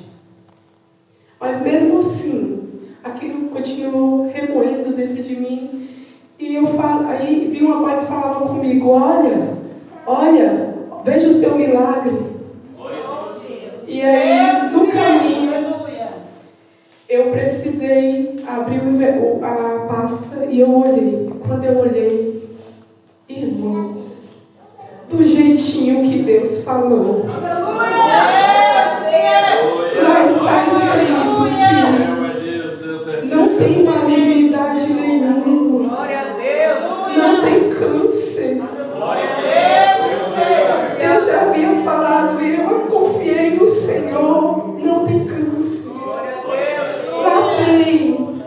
Mas mesmo assim, aquilo continuou remoendo dentro de mim. E aí vi uma voz que falava comigo, olha, veja o seu milagre. E aí, no caminho, eu precisei abrir a pasta e eu olhei. Quando eu olhei, irmãos, do jeitinho que Deus falou. Lá está escrito que não tem malignidade nenhuma. Não tem câncer. Eu já havia falado e eu confiei no Senhor. Não tem câncer. Lá tem.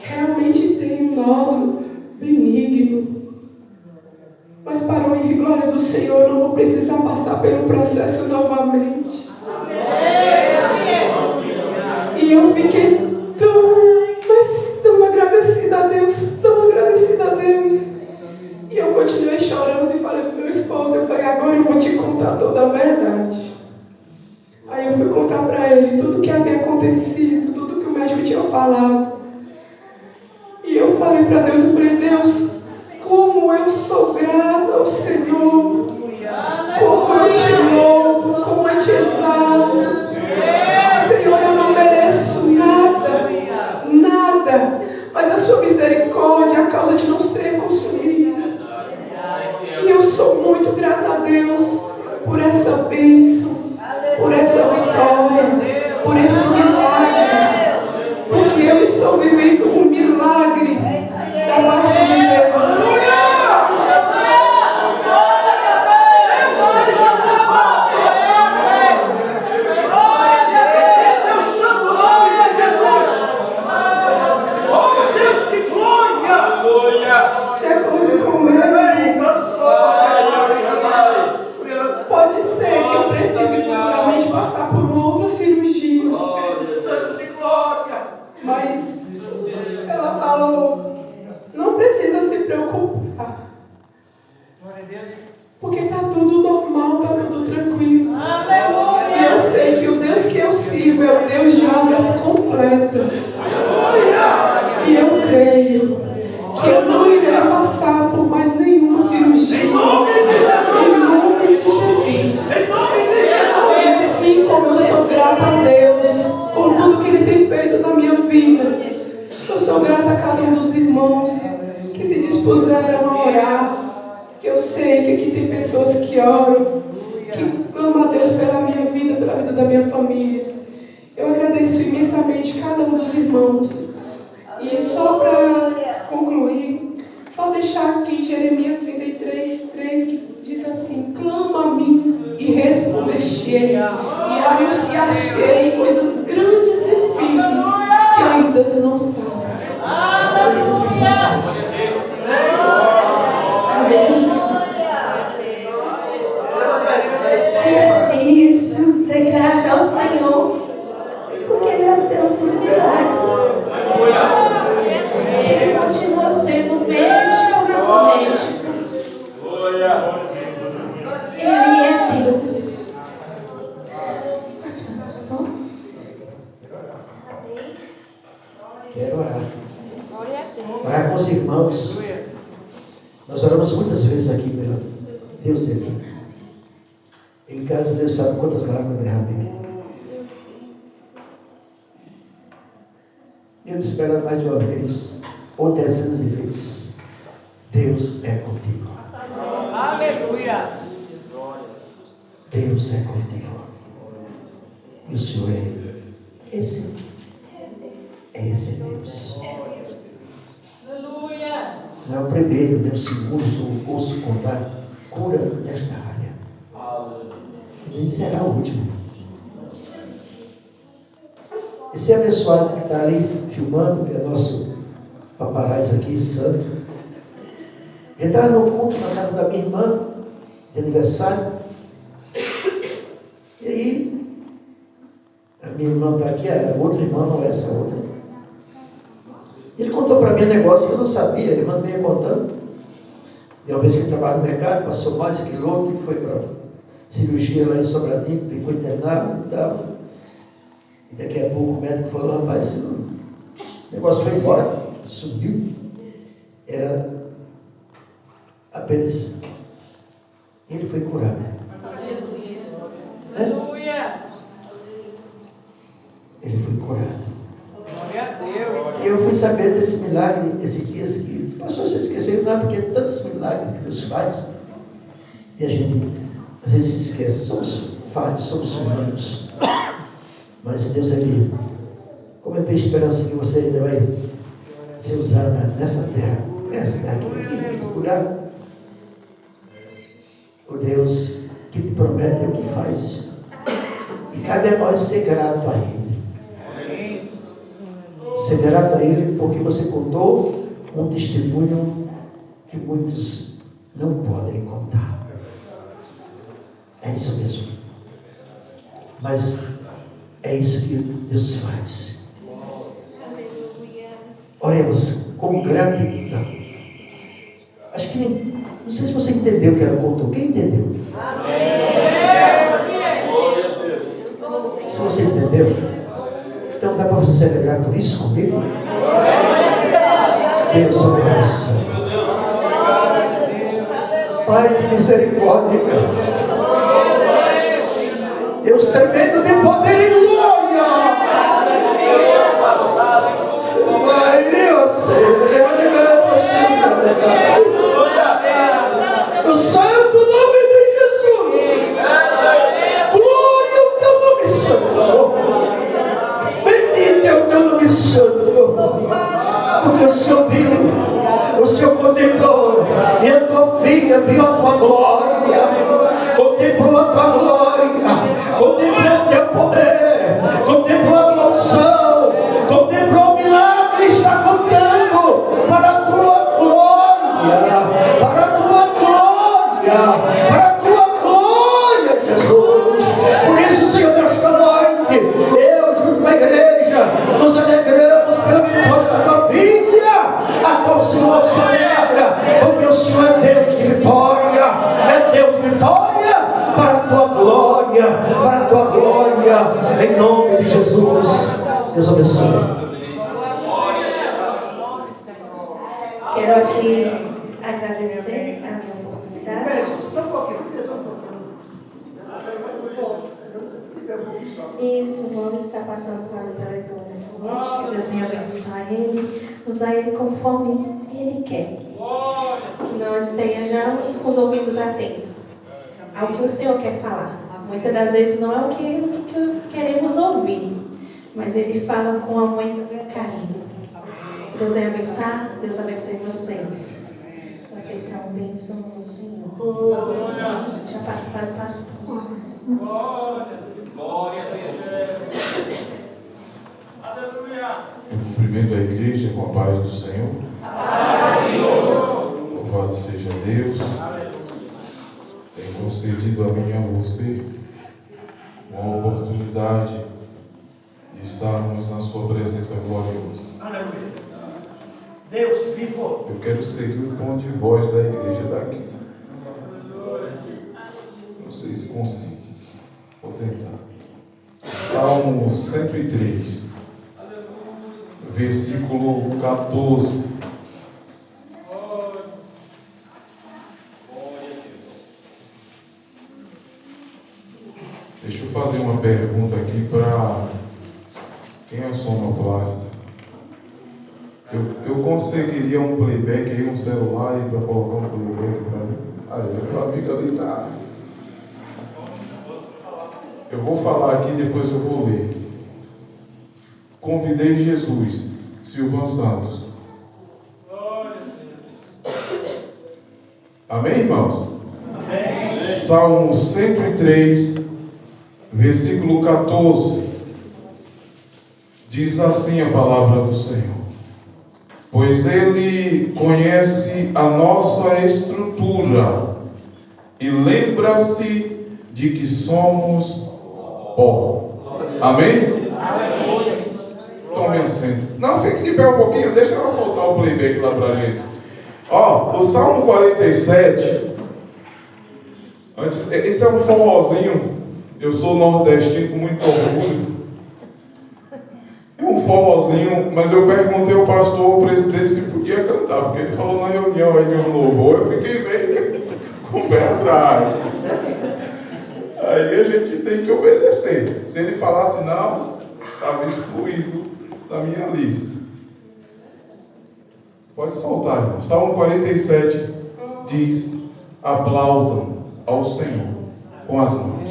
Realmente tem um nódulo benigno. Mas para a glória do Senhor, eu não vou precisar passar pelo processo novamente. E eu fiquei tão agradecida a Deus, tão agradecida a Deus. E eu continuei chorando e falei para o meu esposo, eu falei, agora eu vou te contar toda a verdade. Aí eu fui contar para ele tudo o que havia acontecido, tudo que o médico tinha falado. E eu falei para Deus, eu falei, Deus, como eu sou grata ao Senhor, como eu te louvo, como eu te exalto. Senhor, eu não mereço nada, mas a sua misericórdia é a causa de não ser consumido. E eu sou muito grata a Deus por essa bênção, por essa vitória, por esse milagre, porque eu estou vivendo um milagre da parte de Deus. Pode ser que eu precise futuramente passar por uma outra cirurgia. Mas ela falou, não precisa se preocupar. Porque está tudo normal, está tudo tranquilo. E eu sei que o Deus que eu sirvo é o Deus de obras completas. E eu creio que eu não irei passar por mais nenhuma cirurgia. Em nome de Jesus. E assim como eu sou grata a Deus por tudo que Ele tem feito na minha vida, eu sou grata a cada um dos irmãos que se dispuseram a orar. Que eu sei que aqui tem pessoas que oram, que clamam a Deus pela minha vida, pela vida da minha família. Eu agradeço imensamente cada um dos irmãos. E só para concluir, só deixar aqui Jeremias 33:3, que diz assim: clama a mim e responder-te-ei, e anunciar-te-ei coisas grandes e firmes que ainda não sabes. Amém. Isso, ser grato ao Senhor, porque Ele é o Deus dos milagres. Ele continua sendo o médico dos médicos. Ele é Deus. Quero orar. Orar com os irmãos. Nós oramos muitas vezes aqui pela Deus é lindo. Em casa Deus sabe quantas lágrimas derramei. Eu te espero mais de uma vez, ou dezenas de vezes. Deus é contigo. Aleluia. Deus é contigo. E o Senhor é Ele. Esse Deus. Não é o primeiro, nem o segundo que eu ouço contar cura desta área. Nem será o último. Esse abençoado que está ali filmando, que é nosso paparazzo aqui, santo, entraram no culto na casa da minha irmã, de aniversário. E aí, a minha irmã está aqui, a outra irmã, não é essa outra. Ele contou para mim um negócio que eu não sabia, ele mandou me contando. E uma vez que ele trabalha no mercado, passou mais aquele outro, que foi para cirurgia lá em Sobradinho, ficou internado e tal. E daqui a pouco o médico falou, rapaz, o negócio foi embora, subiu. Era apenas. Ele foi curado. Aleluia! Ele foi curado. Glória a Deus! Eu fui saber desse milagre esses dias que pastor, você esqueceu, não, porque tantos milagres que Deus faz e a gente às vezes se esquece, somos falhos, somos humanos, mas Deus é vivo. Como eu tenho esperança que você ainda vai ser usada nessa terra, aqui, curar. O Deus que te promete é o que faz, e cabe a nós ser grato a Ele. Ser grato a Ele porque você contou um testemunho que muitos não podem contar. É isso mesmo. Mas é isso que Deus faz. Oremos com gratidão. Acho que não sei se você entendeu o que ela contou. Quem entendeu? Se você entendeu, então dá para você celebrar por isso comigo? Deus abençoe. Pai de misericórdia, Deus tremendo de poder e glória. Pai, no santo nome de Jesus. Glória ao teu nome santo. Bendito é o teu nome santo. Porque o Senhor viu, o Senhor contemplou, e a tua filha viu a tua glória, contemplou a tua glória, contemplou o teu poder, contemplou a tua unção, contemplou o milagre que está contando para a tua glória, para a tua glória, para a tua glória, Jesus. Por isso, Senhor Deus, esta noite, eu junto com a igreja, nos alegramos pela vitória da tua vida, a qual o Senhor se alegra, porque o Senhor é Deus de vitória, é Deus de vitória, para a tua glória, para a tua glória, em nome de Jesus. Deus abençoe. Quero aqui agradecer a minha oportunidade. Isso, vamos estar passando para os eleitores nessa noite. Que Deus venha abençoar ele, usar ele conforme ele quer. Que nós estejamos com os ouvidos atentos ao que o Senhor quer falar. Muitas das vezes não é o que queremos ouvir, mas ele fala com amor e carinho. Deus venha abençoar, Deus abençoe vocês. Vocês são bênçãos do Senhor. Já passo para o pastor. Glória a Deus. Aleluia. Eu cumprimento a igreja com a paz do Senhor. Louvado seja Deus. Tem concedido a mim e a você uma oportunidade de estarmos na sua presença gloriosa. Aleluia. Deus vivo. Eu quero seguir o tom de voz da igreja daqui. Não sei se consigo. Vou tentar. Salmo 103, versículo 14. Deixa eu fazer uma pergunta aqui para quem é o sonoplasta. Eu conseguiria um playback aí, um celular aí para colocar um playback para mim? Aí, meu amigo ali tá. Eu vou falar aqui, depois eu vou ler. Convidei Jesus, Silvan Santos. Amém, irmãos? Amém. Salmo 103, versículo 14. Diz assim a palavra do Senhor: pois Ele conhece a nossa estrutura e lembra-se de que somos pó. Amém? Tome assento. Não, fique de pé um pouquinho, deixa ela soltar o playback lá pra gente. Ó, o Salmo 47, esse é um forrozinho. Eu sou nordestino com muito orgulho. É um forrozinho, mas eu perguntei ao pastor, o presidente, se podia cantar, porque ele falou na reunião aí de um louvor, eu fiquei bem com o pé atrás. Aí a gente tem que obedecer. Se ele falasse não, estava excluído da minha lista. Pode soltar, irmão. Salmo 47 diz: aplaudam ao Senhor com as mãos.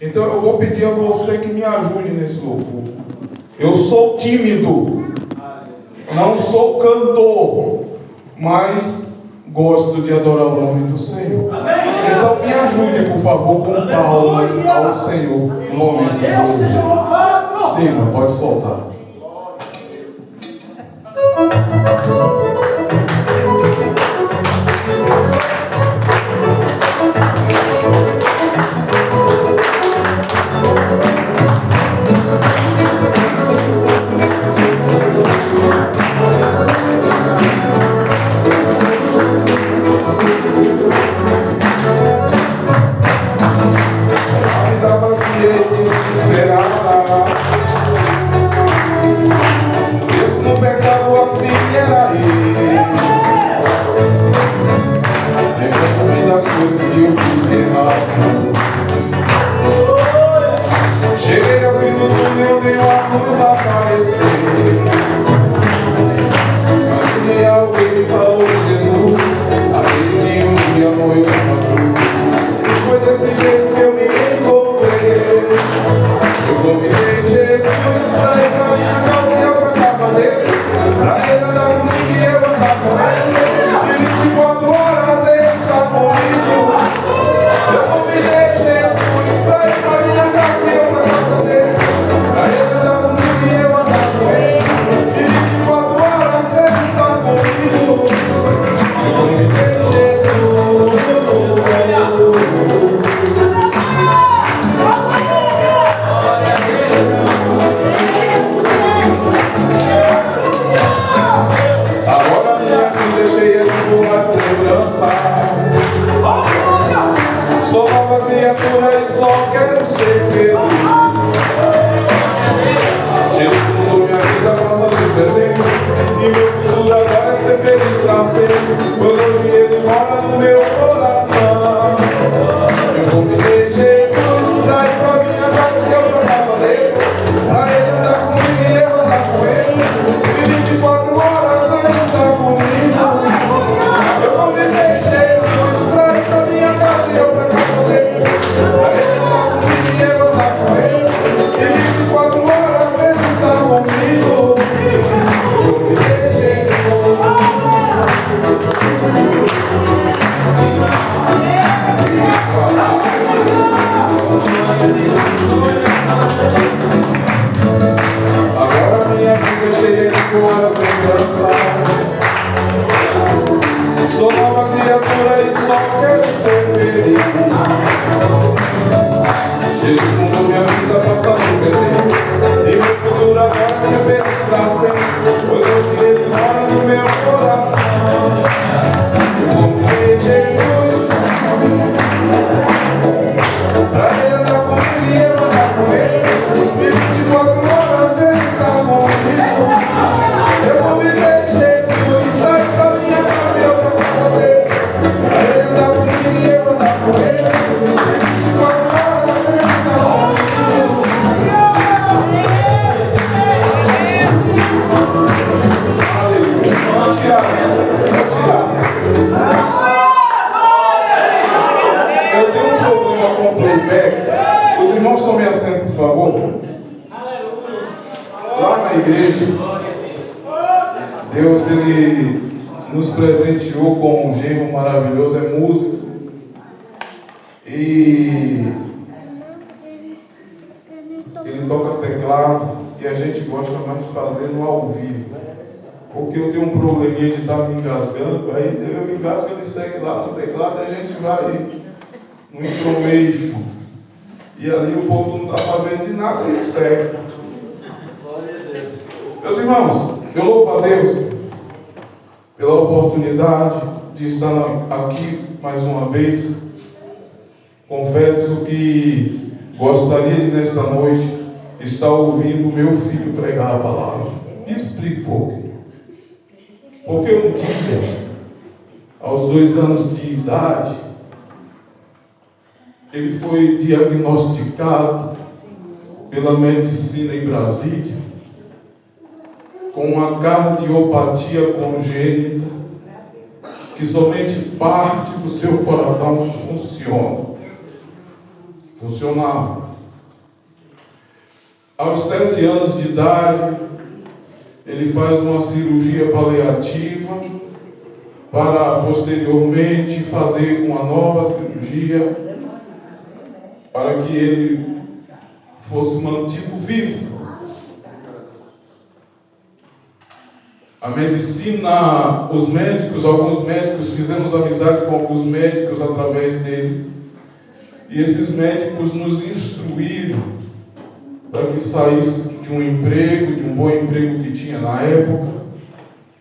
Então eu vou pedir a você que me ajude nesse louvor. Eu sou tímido, não sou cantor, mas gosto de adorar o nome do Senhor. Então me ajude, por favor, com palmas ao Senhor no momento do louvor. Sim, pode soltar. Oh, lá na igreja, Deus ele nos presenteou com um genro maravilhoso, é músico. E ele toca teclado e a gente gosta mais de fazer no ao vivo. Porque eu tenho um probleminha de estar me engasgando, aí eu me engasgo, ele segue lá no teclado e a gente vai no instrumento. E ali o povo não está sabendo de nada, a gente segue. Meus irmãos, eu louvo a Deus pela oportunidade de estar aqui mais uma vez. Confesso que gostaria de nesta noite estar ouvindo meu filho pregar a palavra. Me explique um pouco. Porque um dia, aos 2 anos de idade, ele foi diagnosticado pela medicina em Brasília com uma cardiopatia congênita que somente parte do seu coração funcionava. Aos 7 anos de idade, ele faz uma cirurgia paliativa para posteriormente fazer uma nova cirurgia para que ele fosse mantido vivo. A medicina, alguns médicos, fizemos amizade com alguns médicos através dele. E esses médicos nos instruíram para que saísse de um emprego, de um bom emprego que tinha na época,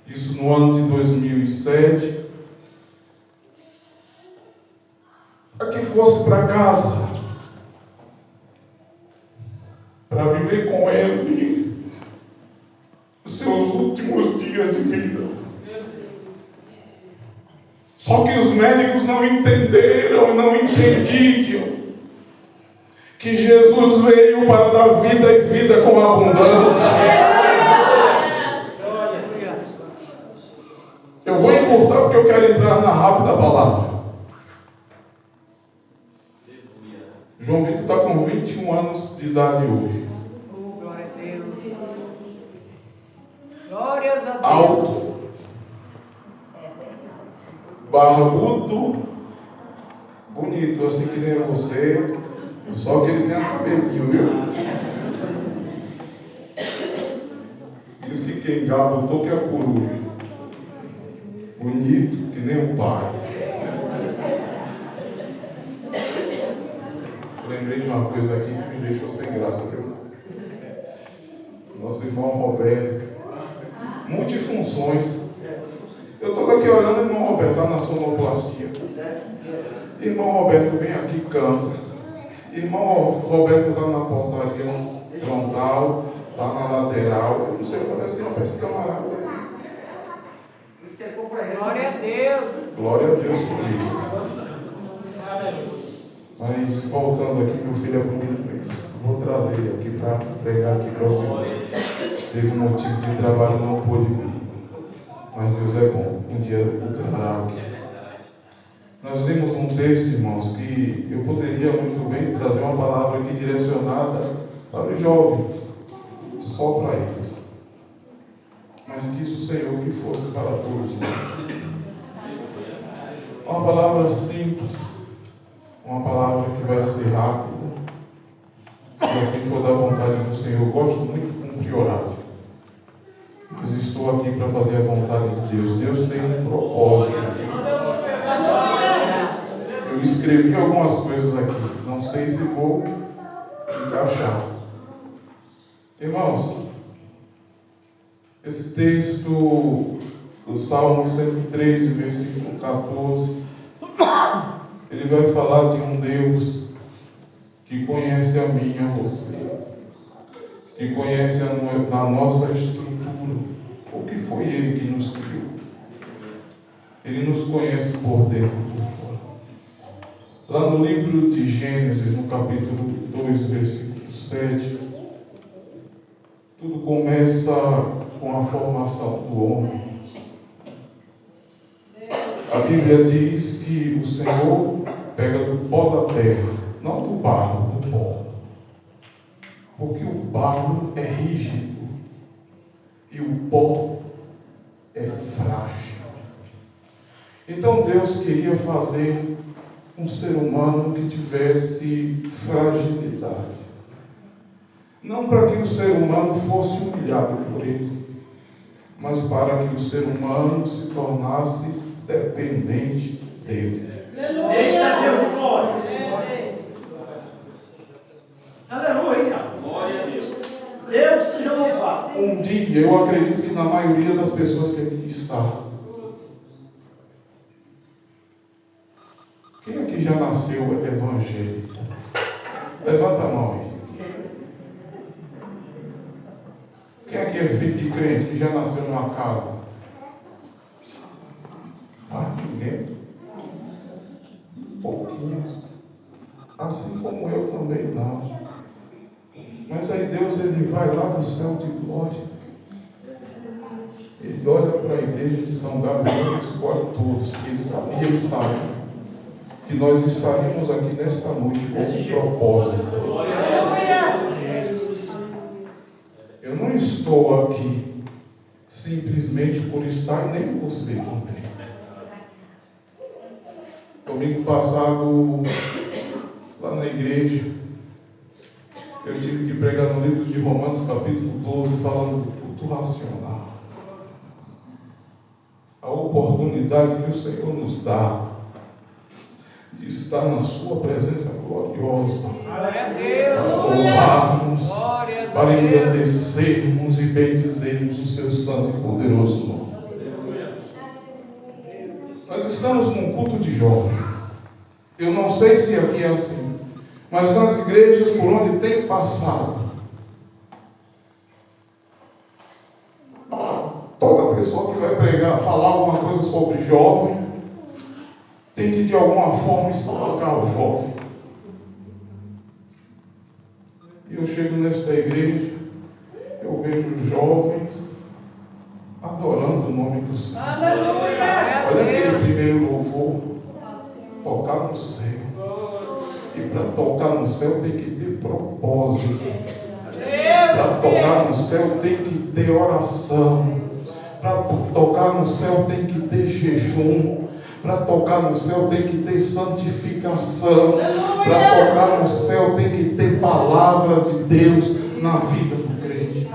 isso no ano de 2007, para que fosse para casa, para viver com ele os seus últimos dias de vida. Só que os médicos não entenderam, não entendiam que Jesus veio para dar vida e vida com abundância. Eu vou encurtar porque eu quero entrar na rápida palavra. João Vitor está com 21 anos de idade hoje. Glória a Deus. Glórias a Deus. Alto, barbudo, bonito, assim que nem você, só que ele tem um cabelinho, viu? Diz que quem gabotou que é coruja. Bonito, que nem o pai. Lembrei de uma coisa aqui que me deixou sem graça, viu? Nosso irmão Roberto, multifunções. Eu estou aqui olhando, irmão Roberto está na sonoplastia. Irmão Roberto vem aqui e canta. Irmão Roberto está na portaria frontal, está na lateral. Eu não sei, parece uma peça camarada. Glória a Deus. Glória a Deus por isso. Mas voltando aqui, meu filho é bonito mesmo. Vou trazer ele aqui para pregar aqui para os irmãos. Teve um motivo de trabalho, não pôde vir. Mas Deus é bom. Um dia o trará aqui. Nós lemos um texto, irmãos, que eu poderia muito bem trazer uma palavra aqui direcionada para os jovens, só para eles. Mas quis o Senhor que fosse para todos nós. Uma palavra simples, uma palavra que vai ser rápida, se assim for da vontade do Senhor. Eu gosto muito de cumprir horário. Mas estou aqui para fazer a vontade de Deus. Deus tem um propósito. Eu escrevi algumas coisas aqui, não sei se vou encaixar. Irmãos, esse texto do Salmo 103, versículo 14, ele vai falar de um Deus que conhece a mim e a você, que conhece a nossa estrutura, porque foi Ele que nos criou. Ele nos conhece por dentro e por fora. Lá no livro de Gênesis, no capítulo 2, versículo 7, tudo começa com a formação do homem. A Bíblia diz que o Senhor pega do pó da terra, não do barro, do pó. Porque o barro é rígido, e o pó é frágil. Então Deus queria fazer um ser humano que tivesse fragilidade. Não para que o ser humano fosse humilhado por ele, mas para que o ser humano se tornasse dependente dele. Eita Deus, glória! Aleluia! Glória a Deus! Deus seja louvado! Um dia, eu acredito que na maioria das pessoas que aqui está, quem aqui já nasceu evangélico? Levanta a mão aí. Quem aqui é filho de crente, que já nasceu numa casa? Ah, ninguém? Pouquinhos. Assim como eu também não. Mas aí Deus, Ele vai lá do céu de glória. Ele olha para a igreja de São Gabriel e escolhe todos. E Ele sabe que nós estaríamos aqui nesta noite com um propósito. Eu não estou aqui simplesmente por estar, nem você também. Domingo passado, lá na igreja, eu tive que pregar no livro de Romanos, capítulo 12, falando do culto racional. A oportunidade que o Senhor nos dá de estar na sua presença gloriosa, para louvarmos, para engrandecermos e bendizermos o seu santo e poderoso nome. Nós estamos num culto de jovens. Eu não sei se aqui é assim, mas nas igrejas por onde tenho passado, toda pessoa que vai pregar, falar alguma coisa sobre jovem, tem que de alguma forma explicar o jovem. E eu chego nesta igreja, eu vejo jovens adorando o nome do Senhor. Aleluia! Olha aquele primeiro louvor, tocar no céu. E para tocar no céu tem que ter propósito. Para tocar no céu tem que ter oração. Para tocar no céu tem que ter jejum. Para tocar no céu tem que ter santificação. Para tocar no céu tem que ter palavra de Deus na vida do crente.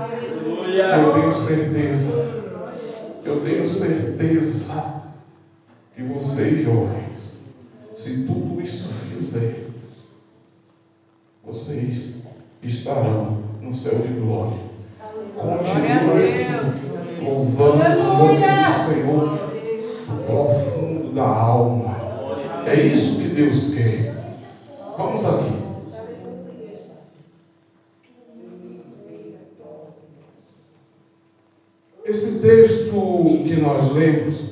Eu tenho certeza que vocês jovens, se tudo isso fizer, vocês estarão no céu de glória. Continua assim, louvando o nome do Senhor do profundo da alma. É isso que Deus quer. Vamos aqui. Esse texto que nós lemos,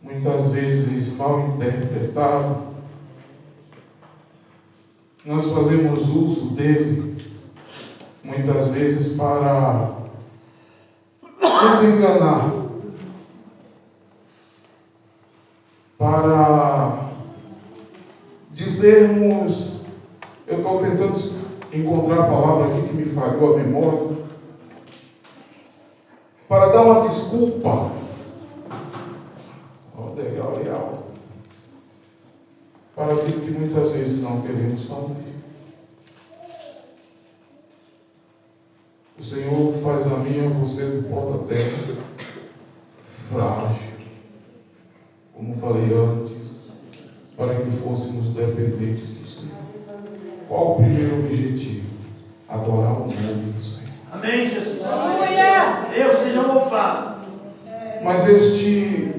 muitas vezes mal interpretado, nós fazemos uso dele, muitas vezes para nos enganar, para dizermos, eu estou tentando encontrar a palavra aqui que me falhou a memória, para dar uma desculpa, para aquilo que muitas vezes não queremos fazer. O Senhor faz a mim e a você do pó da terra frágil, como falei antes, para que fôssemos dependentes do Senhor. Qual o primeiro objetivo? Adorar o nome do Senhor. Amém, Jesus. Deus seja louvado. Mas este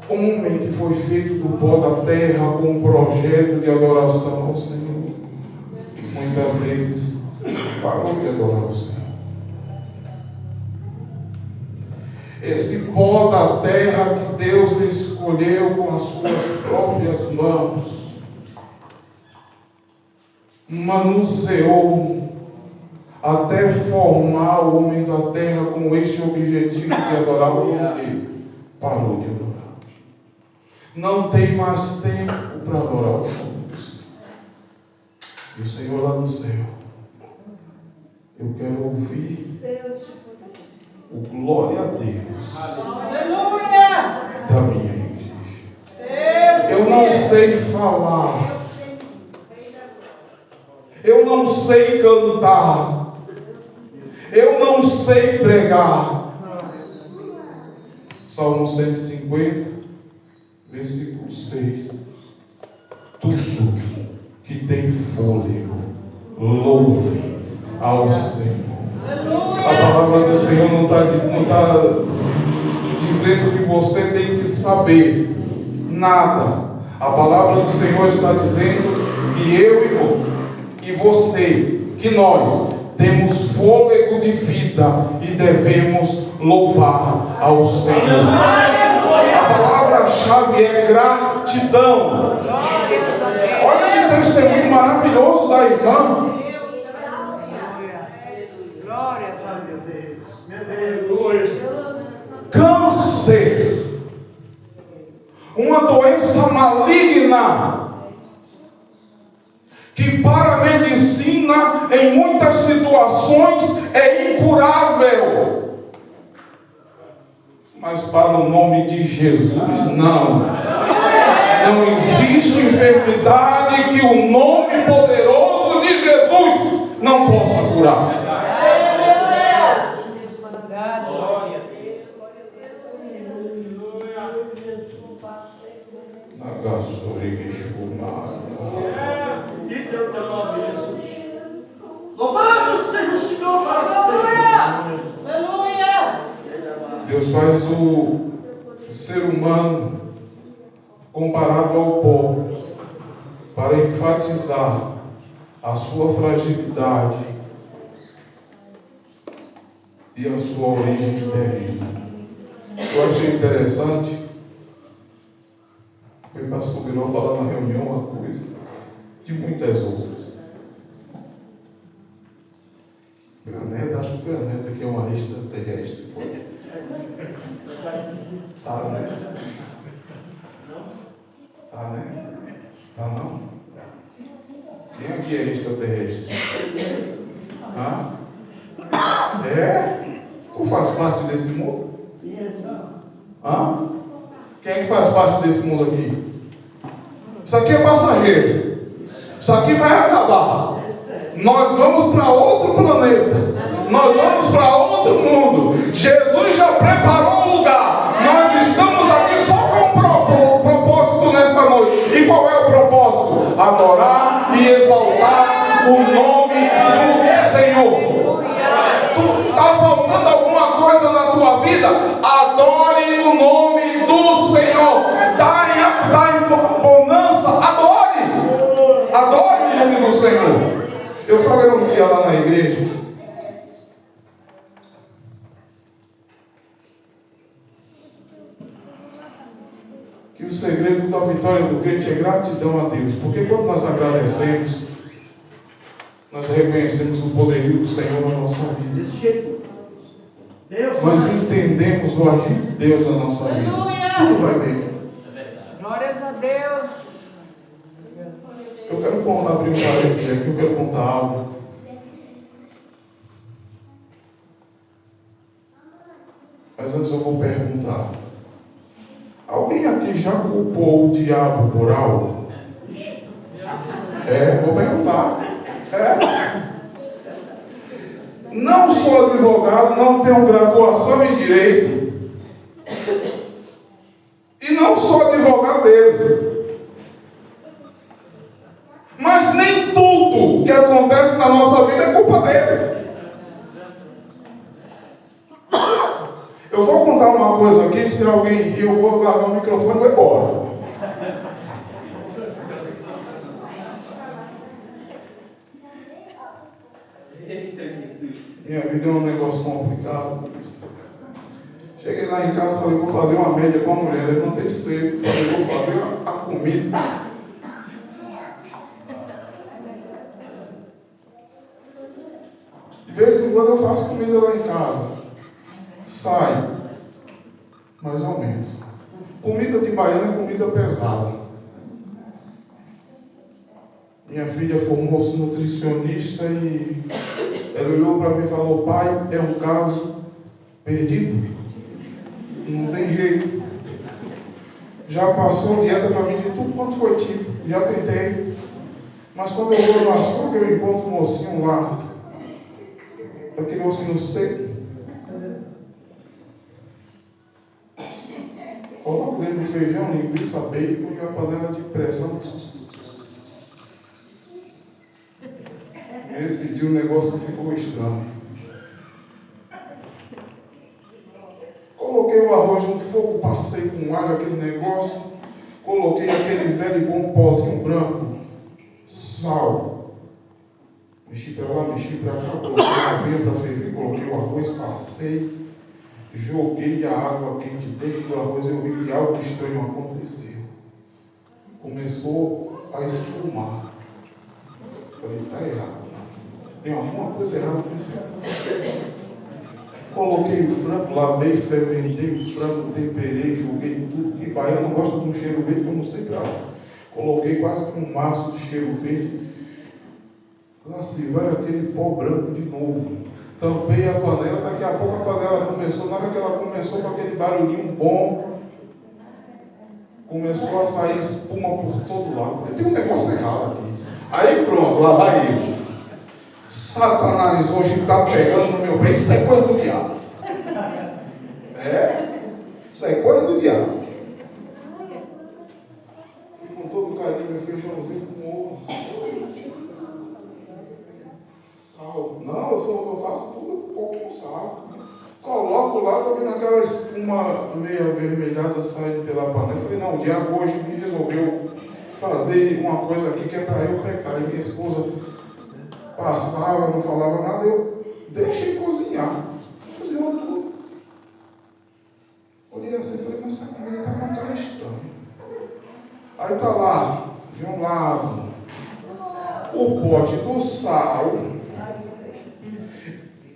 comumente foi feito do pó da terra com um projeto de adoração ao Senhor. Muitas vezes parou de adorar o Senhor. Esse pó da terra que Deus escolheu com as suas próprias mãos, manuseou até formar o homem da terra com este objetivo de adorar o nome dele, parou de adorar. Não tem mais tempo para adorar o nome do Senhor. E o Senhor lá no céu, Eu quero ouvir o glória a Deus da minha igreja. Eu não sei falar. Eu não sei cantar. Eu não sei pregar. Salmo 150, versículo 6. Tudo que tem fôlego, louve ao Senhor. A palavra do Senhor não está dizendo que você tem que saber nada. A palavra do Senhor está dizendo que eu e você, que nós temos fôlego de vida e devemos louvar ao Senhor. A palavra-chave é gratidão. Olha que testemunho maravilhoso da irmã. Câncer, uma doença maligna que para a medicina em muitas situações é incurável, mas para o nome de Jesus não existe enfermidade que o nome poderoso de Jesus não possa curar. Louvado seja o Senhor para sempre. Deus faz o ser humano comparado ao pó para enfatizar a sua fragilidade e a sua origem terrena. Eu achei interessante. Foi o pastor Biló falar na reunião uma coisa de muitas outras. Foi a neta, acho que foi a neta que é uma extraterrestre. Foi. Tá, né? Tá, né? Tá, não? Quem aqui é extraterrestre? Hã? É? Tu faz parte desse mundo? Hã? Quem é que faz parte desse mundo aqui? Isso aqui é passageiro. Isso aqui vai acabar. Nós vamos para outro planeta. Nós vamos para outro mundo. Jesus já preparou um lugar. Nós estamos aqui só com um propósito nesta noite. E qual é o propósito? Adorar e exaltar o nome do Senhor. Está faltando alguma coisa na tua vida? Adore o nome do Senhor. Está em bonança? Adore. Adore o nome do Senhor. Eu falei um dia lá na igreja. Que o segredo da vitória do crente é gratidão a Deus. Porque quando nós agradecemos, nós reconhecemos o poderio do Senhor na nossa vida. Desse jeito. Deus, nós entendemos o agir de Deus na nossa vida. Tudo vai bem. Glórias a Deus. Eu quero abrir um parênteses aqui, eu quero contar algo. Mas antes eu vou perguntar. Alguém aqui já culpou o diabo por algo? Vou perguntar. Não sou advogado, não tenho graduação em direito. E não sou advogado dele. Mas nem tudo que acontece na nossa vida é culpa dele. Eu vou contar uma coisa aqui, se alguém rir, eu vou largar o microfone e vou embora. Minha vida é um negócio complicado. Cheguei lá em casa e falei, vou fazer uma média com a mulher. Levantei cedo, falei, vou fazer a comida. De vez em quando eu faço comida lá em casa. Sai. Mais ou menos. Comida de baiano é comida pesada. Minha filha formou-se nutricionista e Ela olhou para mim e falou: pai, é um caso perdido. Não tem jeito. Já passou dieta para mim de tudo quanto foi tipo. Já tentei. Mas quando eu vou no açougue, eu encontro um mocinho lá. Aquele mocinho seco. Coloco dentro do feijão, linguiça, bacon e a panela de pressão. Nesse dia o negócio ficou estranho. Coloquei o arroz no fogo, passei com alho aquele negócio, coloquei aquele velho e bom pozinho branco, sal. Mexi para lá, mexi para cá, coloquei a aguinha para ferver, coloquei o arroz, passei, joguei a água quente dentro do arroz, eu vi que algo estranho aconteceu. Começou a espumar. Falei, está errado. Tem alguma coisa errada com isso. Coloquei o frango, lavei, fermentei o frango, temperei, joguei tudo. Que baiano gosta de um cheiro verde que eu não sei para lá. Coloquei quase que um maço de cheiro verde. Lá se vai aquele pó branco de novo. Tampei a panela, daqui a pouco a panela começou, na hora que ela começou com aquele barulhinho bom, começou a sair espuma por todo lado. Tem um negócio errado aqui. Aí pronto, lá vai eu. Satanás hoje está pegando no meu bem, isso é coisa do diabo. Isso é coisa do diabo. E com todo carinho, meu feijãozinho com ovo. Sal. Não, eu faço tudo com pouquinho sal. Coloco lá, estou vendo aquela espuma meio avermelhada saindo pela panela. Falei, não, o diabo hoje me resolveu fazer uma coisa aqui que é para eu pecar. E minha esposa passava, não falava nada, eu deixei cozinhar. Cozinhou tudo. Olhei assim e falei, mas essa comida está com uma cara estranha. Aí está lá, de um lado, o pote do sal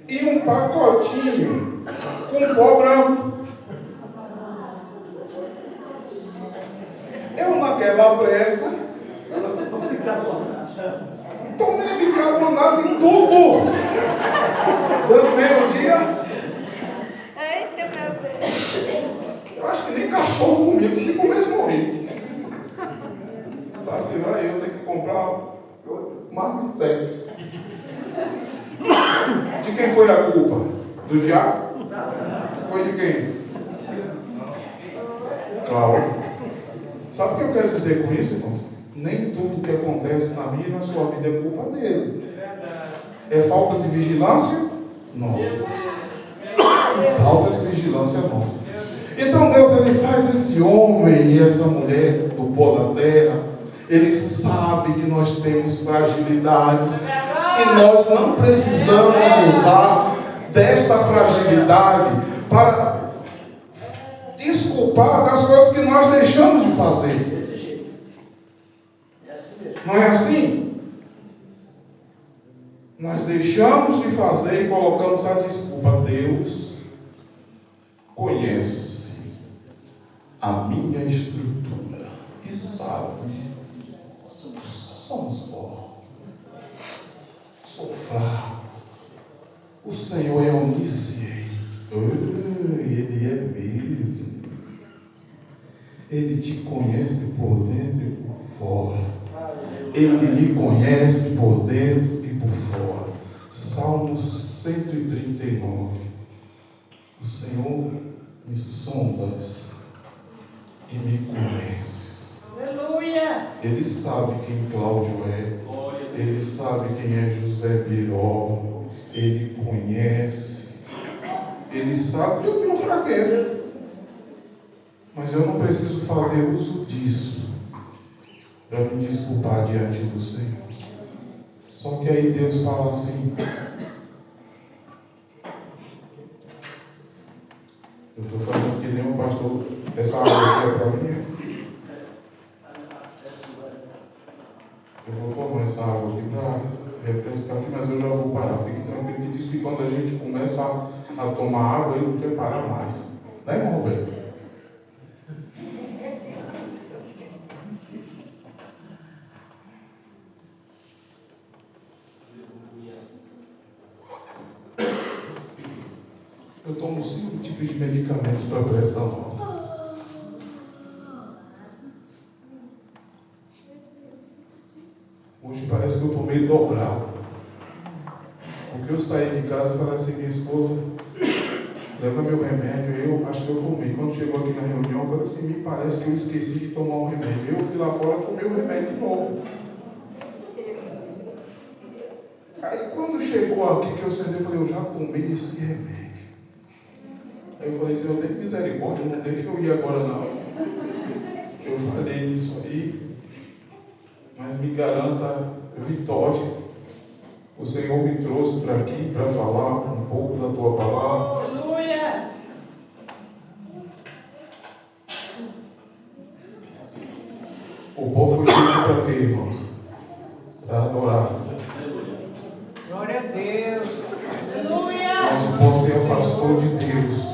e um pacotinho com pó branco. Eu naquela pressa tomei bicarbonato em tudo. Dando meio-dia. Eita, meu Deus. Eu acho que nem cachorro comigo, se comesse morrer. Lá se vai eu tenho que comprar marmitex. De quem foi a culpa? Do diabo? Foi de quem? Cláudio. Sabe o que eu quero dizer com isso, irmão? Nem tudo que acontece na minha e na sua vida é culpa dele. É falta de vigilância nossa. Falta de vigilância nossa. Então Deus, ele faz esse homem e essa mulher do pó da terra. Ele sabe que nós temos fragilidades e nós não precisamos usar desta fragilidade para desculpar das coisas que nós deixamos de fazer. Não é assim? Nós deixamos de fazer e colocamos a desculpa. Deus conhece a minha estrutura e sabe. Somos pó. Sou fraco. O Senhor é onisciente. Ele é mesmo. Ele te conhece por dentro e por fora. Ele lhe conhece por dentro e por fora. Salmo 139. O Senhor me sondas e me conheces. Aleluia! Ele sabe quem Cláudio é. Ele sabe quem é José Biró. Ele conhece. Ele sabe que eu tenho fraqueza. Mas eu não preciso fazer uso disso para me desculpar diante do Senhor. Só que aí Deus fala assim: eu estou fazendo que nem um pastor. Essa água aqui é para mim. Eu vou tomar essa água aqui para refrescar aqui, mas eu já vou parar. Fique tranquilo, que diz que quando a gente começa a tomar água, ele não quer parar mais. Né, irmão velho? Eu tomo 5 tipos de medicamentos para pressão alta. Hoje parece que eu tomei dobrado. Porque eu saí de casa e falei assim, minha esposa, leva meu remédio, eu acho que eu tomei. Quando chegou aqui na reunião, eu falei assim, me parece que eu esqueci de tomar o remédio. Eu fui lá fora e tomei o remédio de novo. Aí quando chegou aqui que eu sentei, eu falei, eu já tomei esse remédio. Aí eu falei, Senhor, tem misericórdia, não deixa eu ir agora não. Eu falei isso aí, mas me garanta vitória. O Senhor me trouxe para aqui para falar um pouco da tua palavra. Aleluia! O povo foi feito para quê, irmãos? Para adorar. Glória a Deus! Aleluia! Mas o povo se afastou de Deus.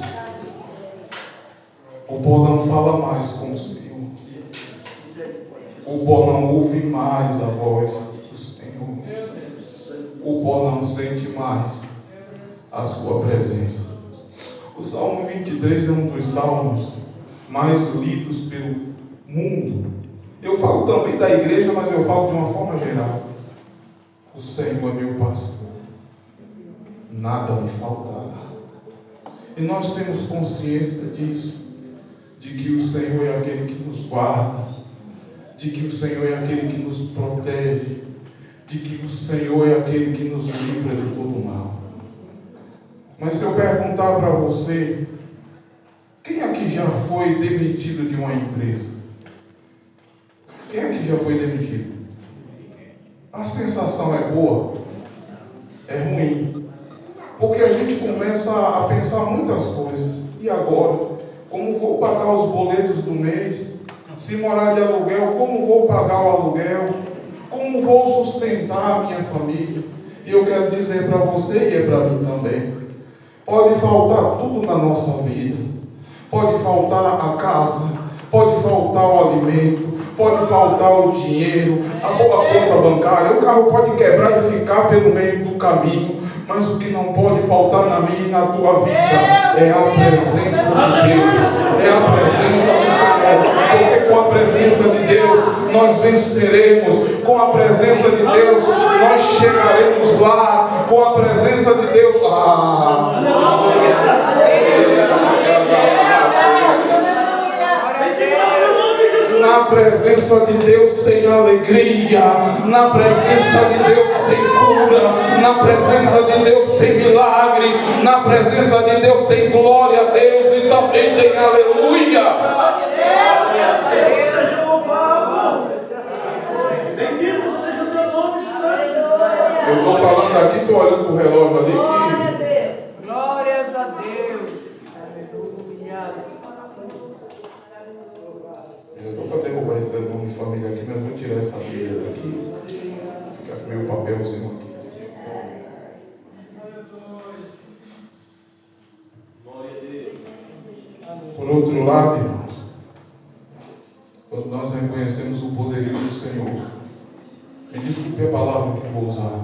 O povo não fala mais com o Senhor. O povo não ouve mais a voz do Senhor. O povo não sente mais a sua presença. O Salmo 23 é um dos salmos mais lidos pelo mundo. Eu falo também da igreja, mas eu falo de uma forma geral. O Senhor é meu pastor, nada me faltará. E nós temos consciência disso, de que o Senhor é aquele que nos guarda, de que o Senhor é aquele que nos protege, de que o Senhor é aquele que nos livra de todo mal. Mas se eu perguntar para você, quem aqui já foi demitido de uma empresa? Quem aqui já foi demitido? A sensação é boa? É ruim? Porque a gente começa a pensar muitas coisas. E agora? Como vou pagar os boletos do mês? Se morar de aluguel, como vou pagar o aluguel? Como vou sustentar a minha família? E eu quero dizer para você, e é para mim também, pode faltar tudo na nossa vida. Pode faltar a casa, pode faltar o alimento, pode faltar o dinheiro, a conta bancária, o carro pode quebrar e ficar pelo meio do caminho, mas o que não pode faltar na minha e na tua vida é a presença de Deus, é a presença do Senhor, porque com a presença de Deus nós venceremos, com a presença de Deus nós chegaremos lá, com a presença de Deus, na presença de Deus tem alegria, na presença de Deus tem cura, na presença de Deus tem milagre, na presença de Deus tem glória a Deus e também tem aleluia. Seja louvado. Bendito seja o teu nome santo. Eu estou falando aqui, estou olhando para o relógio ali que... Glórias a Deus. Aleluia. Eu estou para derrubar esse nome de família aqui, mas vou tirar essa Bíblia daqui. Ficar com o meu papelzinho aqui. Por outro lado, irmãos, quando nós reconhecemos o poderio do Senhor, me desculpe a palavra que eu vou usar,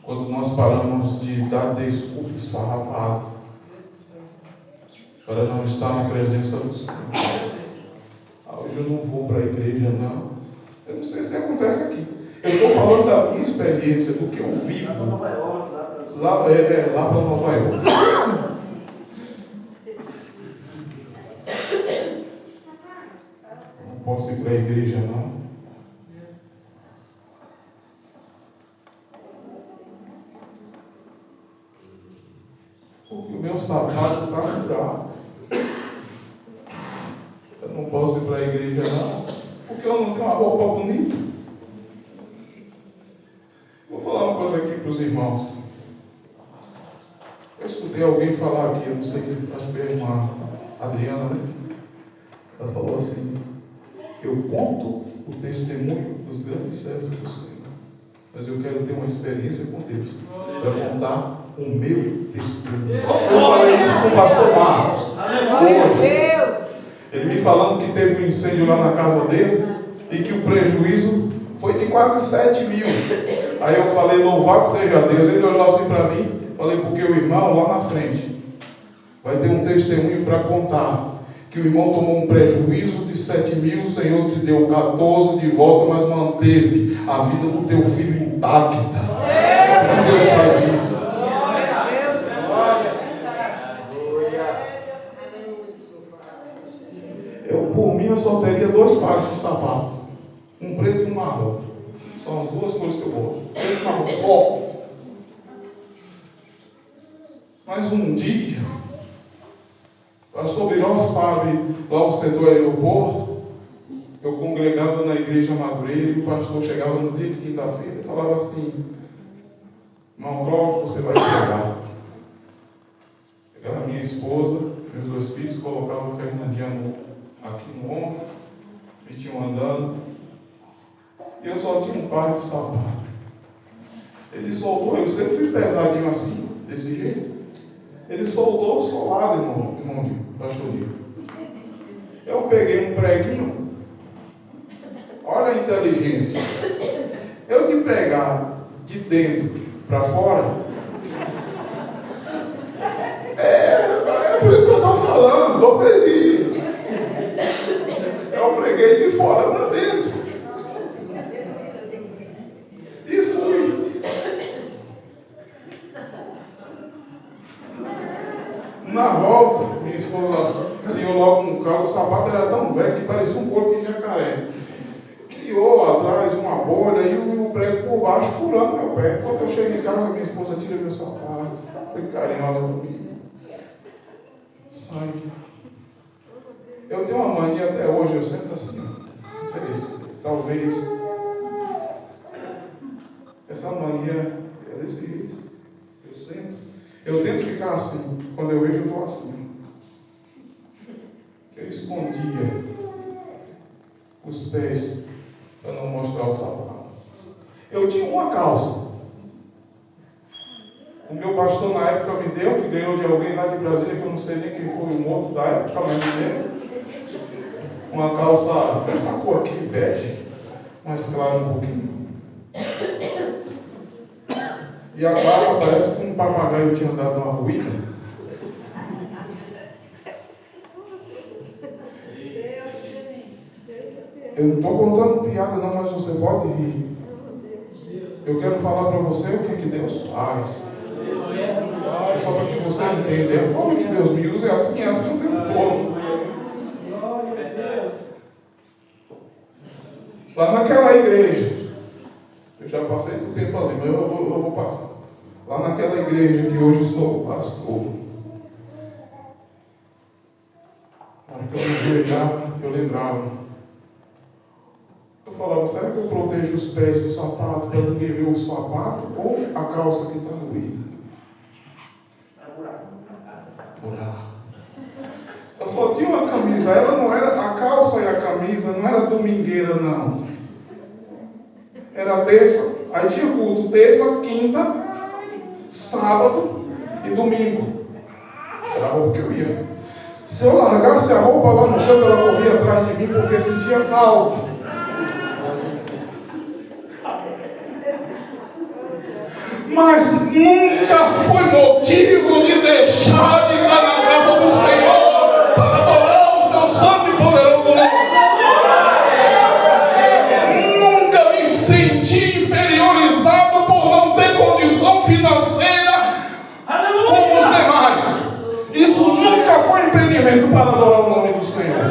quando nós paramos de dar desculpa esfarrapada para não estar na presença do Senhor. Hoje eu não vou para a igreja, não. Eu não sei se acontece aqui. Eu estou falando da minha experiência, do que eu vivo. Lá para Nova York. Não posso ir para a igreja, não. Porque o meu sapato está furado. Eu não posso ir para a igreja, não, porque eu não tenho uma roupa bonita. Vou falar uma coisa aqui para os irmãos. Eu escutei alguém falar aqui, eu não sei, acho que é a irmã Adriana, né? Ela falou assim: eu conto o testemunho dos grandes servos do Senhor, mas eu quero ter uma experiência com Deus para contar o meu testemunho. Eu falei isso com o pastor Marcos hoje. Ele me falando que teve um incêndio lá na casa dele e que o prejuízo foi de quase 7 mil. Aí eu falei, louvado seja Deus. Ele olhou assim para mim, falei, porque o irmão lá na frente vai ter um testemunho para contar. Que o irmão tomou um prejuízo de 7 mil, o Senhor te deu 14 de volta, mas manteve a vida do teu filho intacta. Deus faz isso. Por mim, eu só teria 2 pares de sapato. Um preto e um marrom. São as 2 cores que eu gosto. Preto e marrom, só. Mas um dia, o pastor Biró sabe, lá no setor aeroporto, eu congregava na igreja Madureira e o pastor chegava no dia de quinta-feira e falava assim: irmão Cláudio, você vai pegar. Pegava a minha esposa, meus 2 filhos, colocava a Fernandinha aqui no ombro, me tinham andando, e eu só tinha um par de sapato. Ele soltou, eu sempre fui pesadinho assim, desse jeito. Ele soltou solado, irmão pastor Dino. Eu peguei um preguinho, olha a inteligência. Eu de pregar de dentro para fora, é por isso que eu estou falando, você viu. Eu preguei de fora para dentro. E fui. Na volta, minha esposa criou logo um carro, o sapato era tão velho que parecia um corpo de jacaré. Criou atrás uma bolha e o prego por baixo furando meu pé. Quando eu chego em casa, minha esposa tira meu sapato. Foi carinhosa comigo. Sangue. Eu tenho uma mania até hoje, eu sento assim. Não sei se talvez essa mania é desse jeito. Eu sento. Eu tento ficar assim. Quando eu vejo, eu estou assim. Eu escondia os pés para não mostrar o sapato. Eu tinha uma calça. O meu pastor na época me deu, que ganhou de alguém lá de Brasília, que eu não sei nem quem foi o morto da época, mas me deu. Uma calça dessa cor aqui, bege, mais clara um pouquinho. E a capa parece que um papagaio tinha dado uma ruína. Eu não estou contando piada não, mas você pode rir. Eu quero falar para você o que Deus faz. É só para que você entenda. A forma que Deus me usa é assim o tempo todo. Lá naquela igreja, eu já passei do tempo ali, mas eu vou passar. Lá naquela igreja que hoje sou pastor. Na hora que eu me ajoelhava, eu lembrava. Eu falava, será que eu protejo os pés do sapato para ninguém ver o sapato ou a calça que está ruída? Buraco. Eu só tinha uma camisa, ela não era, a calça e a camisa não era domingueira não. Era terça, aí tinha culto terça, quinta, sábado e domingo. Era a roupa que eu ia. Se eu largasse a roupa lá no canto, ela corria atrás de mim porque sentia falta. Mas nunca foi motivo de deixar de estar na casa do Senhor para adorar o seu santo e poderoso nome. Nunca me senti inferiorizado por não ter condição financeira como os demais. Isso nunca foi impedimento para adorar o nome do Senhor.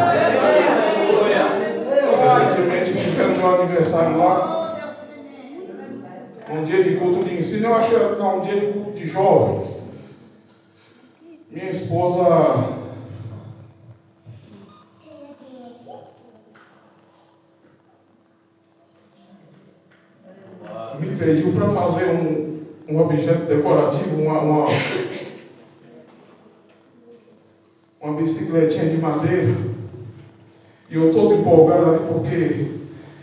Recentemente fizeram meu aniversário lá. Um dia de culto de ensino, eu achei um dia de culto de jovens. Minha esposa me pediu para fazer um objeto decorativo, uma bicicletinha de madeira. E eu todo empolgado ali porque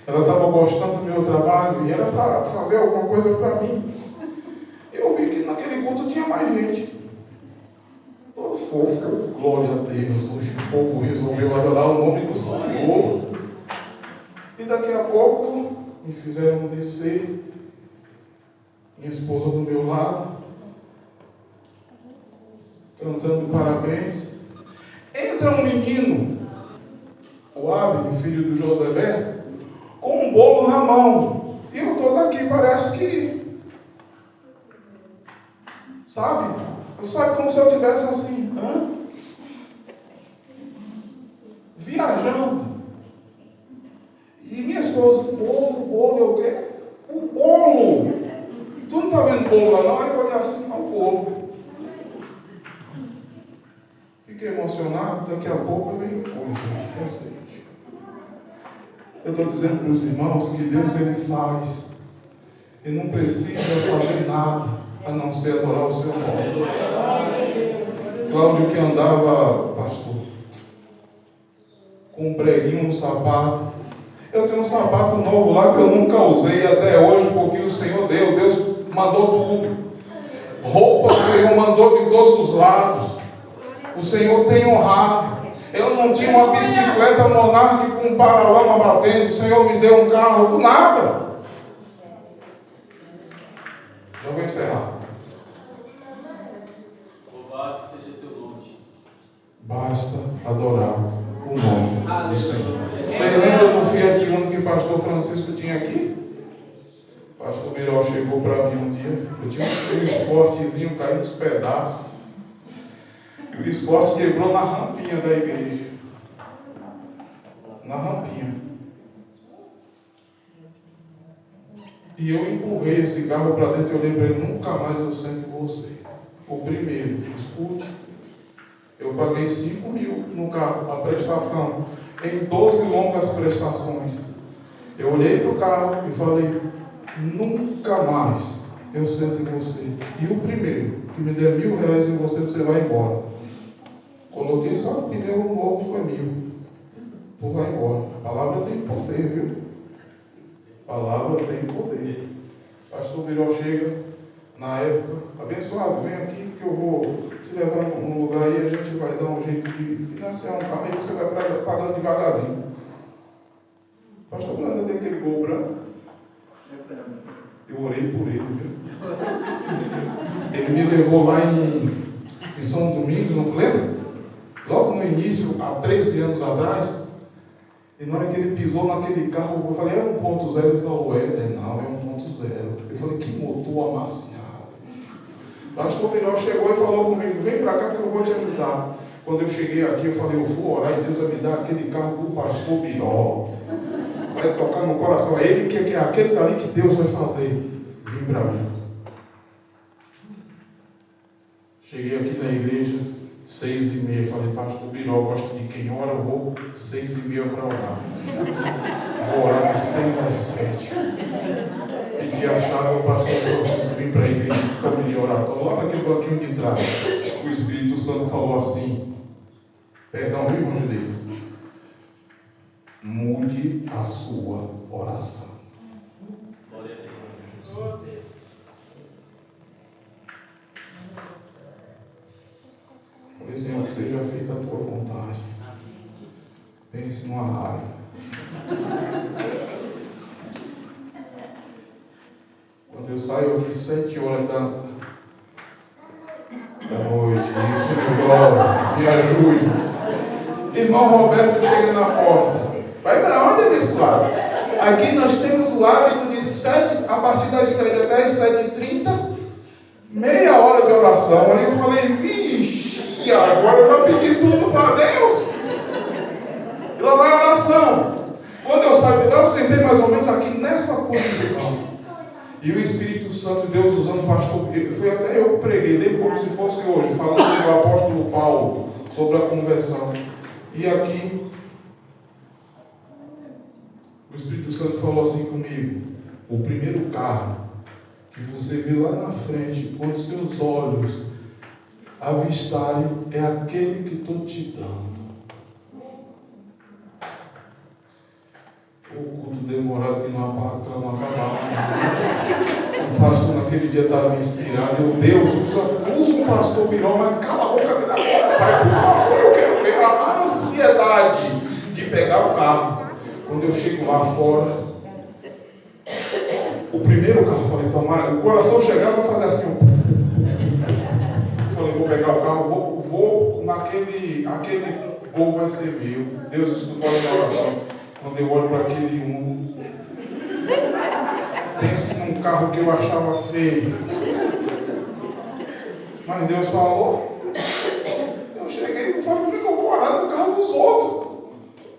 ela estava gostando do meu trabalho e era para fazer alguma coisa para mim. Eu vi que naquele culto tinha mais gente. Todo fofo, glória a Deus. Hoje o povo resolveu adorar o nome do Senhor. E daqui a pouco me fizeram descer. Minha esposa do meu lado. cantando parabéns. Entra um menino, o Abner, filho do José, com um bolo na mão. E eu estou daqui, parece que, sabe como se eu estivesse assim, viajando. E minha esposa, bolo é o quê? O bolo! Tu não está vendo bolo lá não? Aí eu olhar assim, o bolo. Fiquei emocionado, daqui a pouco vem coisa. Eu estou dizendo para os irmãos que Deus Ele faz. E não precisa fazer nada a não ser adorar o seu nome. Cláudio que andava, pastor, com um preguinho no sapato. Eu tenho um sapato novo lá que eu nunca usei até hoje, porque o Senhor deu. Deus mandou tudo. Roupa o Senhor mandou de todos os lados. O Senhor tem honrado. Eu não tinha uma bicicleta Monarch com um paralama batendo. O Senhor me deu um carro do nada. Já vou encerrar. Louvado seja teu nome. Basta adorar o nome do Senhor. Você lembra do Fiat Uno que o pastor Francisco tinha aqui? O pastor Birol chegou para mim um dia. Eu tinha um esportezinho caindo nos pedaços. E o esporte quebrou na rampinha da igreja. Na rampinha. E eu empurrei esse carro para dentro e olhei para ele: nunca mais eu sento você. O primeiro, escute. Eu paguei 5 mil no carro, a prestação, em 12 longas prestações. Eu olhei para o carro e falei: nunca mais eu sento em você. E o primeiro que me der R$1.000 em você, você vai embora. Coloquei só o pneu novo, foi 1.000. Tu vai embora. A palavra tem poder, viu? A palavra tem poder. O pastor Birol chega, na época: abençoado, vem aqui que eu vou te levar num lugar aí, a gente vai dar um jeito de financiar um carro e você vai pagando devagarzinho. O pastor Branda tem aquele gol branco. Eu orei por ele, viu? Ele me levou lá em São Domingos, não lembra? Logo no início, há 13 anos atrás. E na hora que ele pisou naquele carro, eu falei: é 1.0? Ele falou: não, é 1.0. Eu falei: que motor amaciado. O pastor Birol chegou e falou comigo: vem para cá que eu vou te ajudar. Quando eu cheguei aqui, eu falei: eu vou orar e Deus vai me dar aquele carro do pastor Birol. Vai tocar no coração. É ele que é aquele dali que Deus vai fazer. Vim para mim. Cheguei aqui na igreja, 6h30. Falei: pastor Birol gosta de quem ora, eu vou 6h30 para orar. Vou orar de 6 às 7. Pedi a chave ao pastor Francisco, vim para a igreja, tome oração, lá naquele banquinho de trás. O Espírito Santo falou assim: perdão, viu, irmão de Deus? Mude a sua oração. Glória a Deus. Falei: Senhor, que seja feita a tua vontade. Pense numa raiva. Quando eu saio aqui 7 horas da noite, isso, glória, me ajude. Irmão Roberto chega na porta. Vai para onde, abençoado? Aqui nós temos o hábito de 7, a partir das 7 até as 7h30, meia hora de oração. Aí eu falei: vixe, agora eu já pedi tudo para Deus. E lá vai a oração. Quando eu saio de lá, eu sentei mais ou menos aqui nessa posição. E o Espírito Santo, Deus usando o pastor, foi até eu que preguei, lembro como se fosse hoje, falando sobre o apóstolo Paulo, sobre a conversão. E aqui, o Espírito Santo falou assim comigo: o primeiro carro que você vê lá na frente, quando seus olhos avistarem, é aquele que estou te dando. O culto demorado que não acabava. O pastor naquele dia estava inspirado. Deus, usa o pastor Birol, mas cala a boca dele agora, pai, por favor, eu quero ver a ansiedade de pegar o carro. Quando eu chego lá fora, o primeiro carro, falei: tomara, o coração chegava e fazia assim. Eu falei: eu vou pegar o carro, vou naquele, aquele gol vai ser meu. Deus escutou a minha oração. Quando eu olho para aquele Uno, pense num carro que eu achava feio. Mas Deus falou. Eu cheguei e falei, como é que eu vou orar no carro dos outros?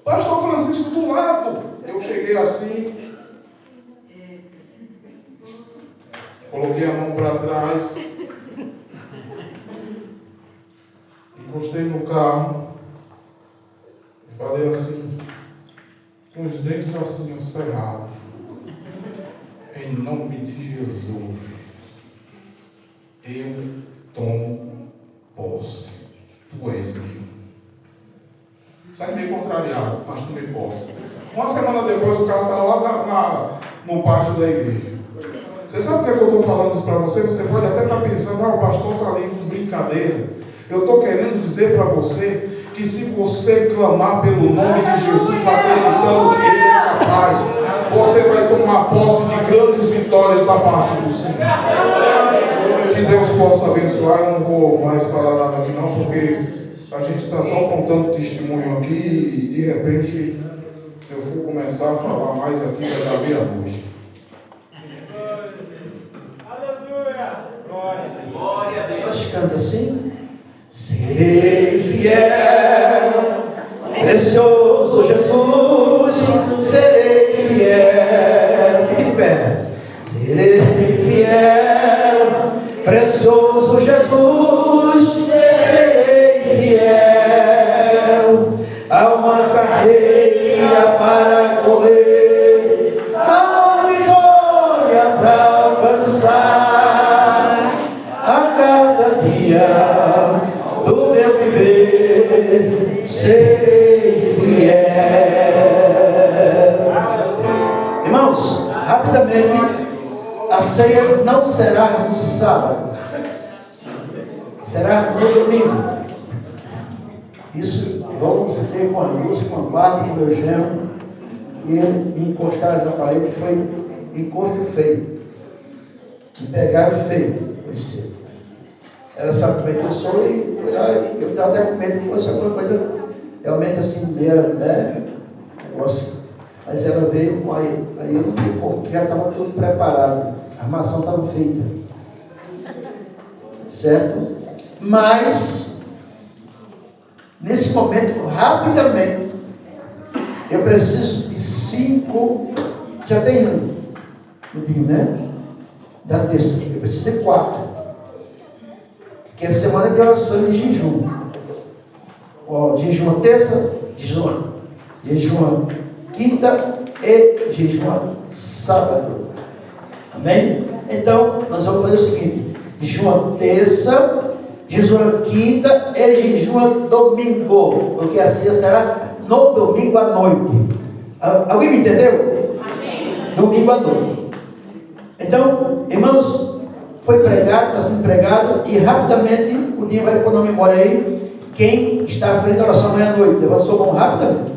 Pastor Francisco do lado. Eu cheguei assim, coloquei a mão para trás, encostei no carro e falei assim, com os dentes assim cerrados, em nome de Jesus, eu tomo posse, tu és meu. Sai meio contrariado, mas tu me posse. Uma semana depois o carro estava lá no pátio da igreja. Você sabe por que eu estou falando isso para você? Você pode até estar pensando, o pastor está ali com brincadeira. Eu estou querendo dizer para você que se você clamar pelo nome de Jesus, acreditando que Ele é capaz, você vai tomar posse de grandes vitórias da parte do Senhor. Que Deus possa abençoar. Eu não vou mais falar nada aqui não, porque a gente está só contando testemunho aqui e de repente, se eu for começar a falar mais aqui, vai dar meia-noite. Glória a Deus. Nós canta assim. Serei fiel, precioso Jesus, serei fiel. Fique de pé. Serei fiel, precioso Jesus, serei fiel. Há uma carreira para correr, há uma vitória para alcançar. A cada dia do meu viver serei fiel. Irmãos, rapidamente, a ceia não será no sábado, será no domingo. Isso vamos ter com a Lúcia, com a Bárbara, com o meu genro, e ele me encostaram na parede, foi encosto feio, me pegaram feio. Ela sabe como é que eu sou e foi lá, eu estava até com medo que fosse alguma coisa realmente assim, meio, né, negócio. Mas ela veio com aí eu não vi como, já estava tudo preparado, a armação estava feita, certo? Mas, nesse momento, rapidamente, eu preciso de 5, já tem um dia, né? Da terça, eu preciso de 4, que é semana de oração e de jejum. Jejum terça, jejum quinta e jejum sábado. Amém? Então, nós vamos fazer o seguinte: jejum terça, jejum quinta e jejum domingo, porque a ceia será no domingo à noite. Alguém me entendeu? Amém. Domingo à noite. Então, irmãos, foi pregado, está sendo pregado, e rapidamente o dia vai pôr na memória aí. Quem está à frente da oração amanhã à noite, levanta sua mão rapidamente.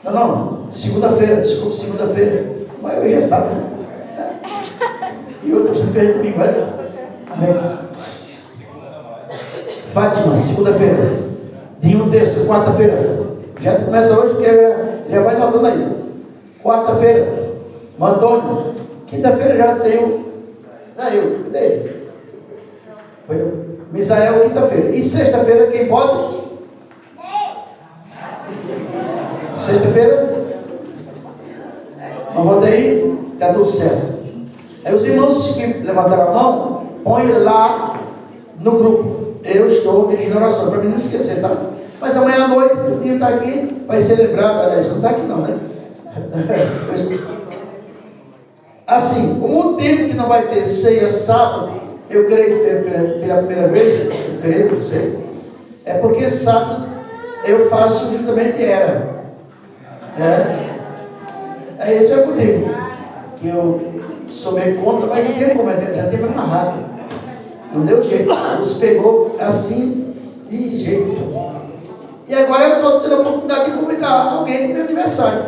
Não, segunda-feira, desculpa, segunda-feira. Mas eu já sabe, né? E eu preciso ver domingo, olha. Amém. Fátima, segunda-feira. Dia 1, terça, quarta-feira. Já começa hoje, porque já vai notando aí. Quarta-feira. Antônio, quinta-feira já tenho. Cadê ele? Foi eu. Misael, quinta-feira. E sexta-feira, quem pode? Sexta-feira? Não vou daí, está tudo certo. Aí os irmãos que levantaram a mão, põe lá no grupo. Eu estou dirigindo a oração, para mim não esquecer, tá? Mas amanhã à noite, o dia está aqui, vai ser lembrado. Aliás, não está aqui não, né? Assim, o motivo que não vai ter ceia sábado, eu creio que pela primeira vez, eu creio, não sei, é porque sábado eu faço justamente esse é o motivo, que eu sou meio contra, mas não tem como, já teve amarrado, não deu jeito, nos pegou assim, de jeito. E agora eu estou tendo a oportunidade de convidar alguém no meu aniversário,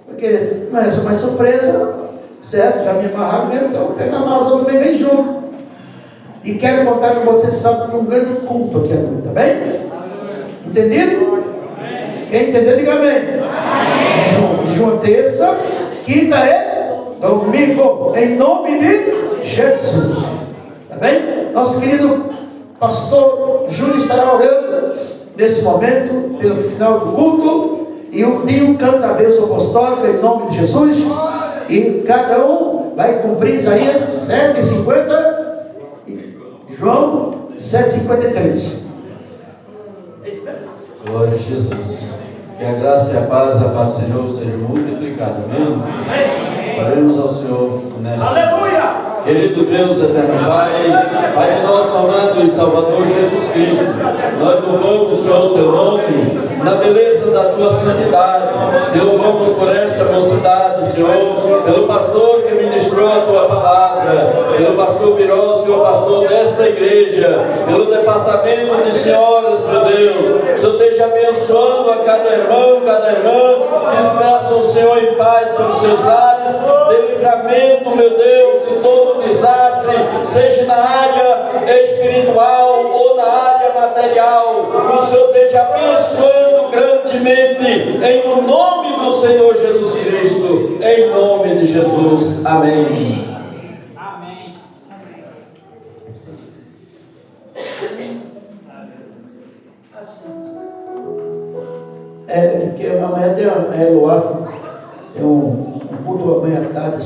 porque não é só mais surpresa, certo? Já me amarraram mesmo, então vou pegar mais outro também bem junto. E quero contar com vocês sábado num grande culto aqui à noite, tá bem? Entendido? Quem entendeu, diga amém. Jejum terça, quinta e domingo, em nome de Jesus. Tá bem? Nosso querido pastor Júlio estará orando nesse momento, pelo final do culto. E o Dinho canta a bênção apostólica em nome de Jesus. E cada um vai cumprir Isaías 7:50 e João 7:53. Glória a Jesus. Que a graça e a paz do Senhor sejam multiplicadas. Amém? Oremos ao Senhor nesta. Aleluia! Querido Deus eterno Pai, Pai de nosso amado e Salvador Jesus Cristo, nós louvamos, Senhor, o teu nome, na beleza da tua santidade. Te louvamos por esta mocidade, Senhor, pelo pastor que ministrou a tua palavra, pelo pastor Biró, Senhor, pastor desta igreja, pelo departamento de senhoras, meu Deus. O Senhor esteja abençoando a cada irmão, cada irmã, que expressa o Senhor em paz pelos seus lares, de livramento, meu Deus, de todo desastre, seja na área espiritual ou na área material. O Senhor esteja abençoando grandemente, em o nome do Senhor Jesus Cristo, em nome de Jesus. Amém. Porque amanhã tem Eloá, tem um culto amanhã à tarde,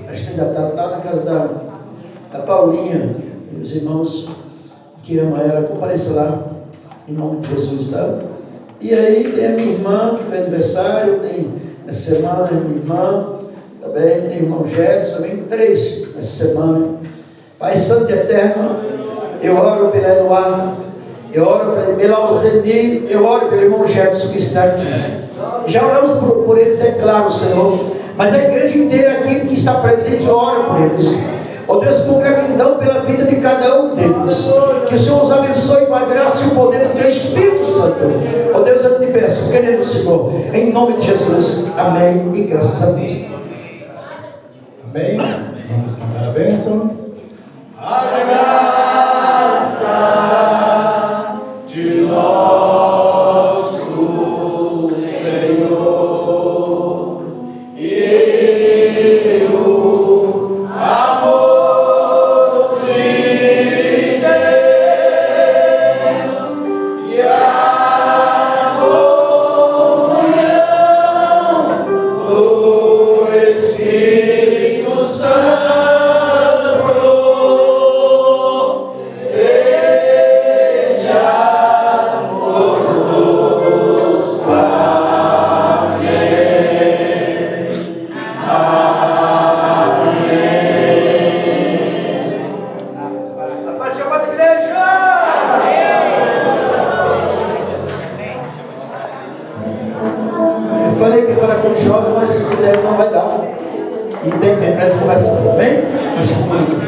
acho que ainda está lá na casa da Paulinha, os irmãos que amam ela, compareça lá, em nome de Jesus, tá? E aí tem a minha irmã que fez aniversário, tem essa semana a minha irmã, também tem o irmão Jefferson, também 3 essa semana. Pai Santo e Eterno, eu oro pela Eloá, eu oro pela Alzeni, eu oro pelo irmão Jefferson que está aqui. Já oramos por eles, é claro, Senhor, mas a igreja inteira aqui que está presente ora por eles. Ó Deus, por gratidão pela vida de cada um deles, que o Senhor os abençoe com a graça e o poder do teu Espírito Santo. Ó Deus, eu te peço, querendo o Senhor, em nome de Jesus, amém e graças a Deus. Amém? Vamos cantar a bênção. A graça de nosso Senhor e o amor de Deus e a comunhão do Espírito Santo não vai dar. E tem tempo para conversar, tá bem? Mas comunica.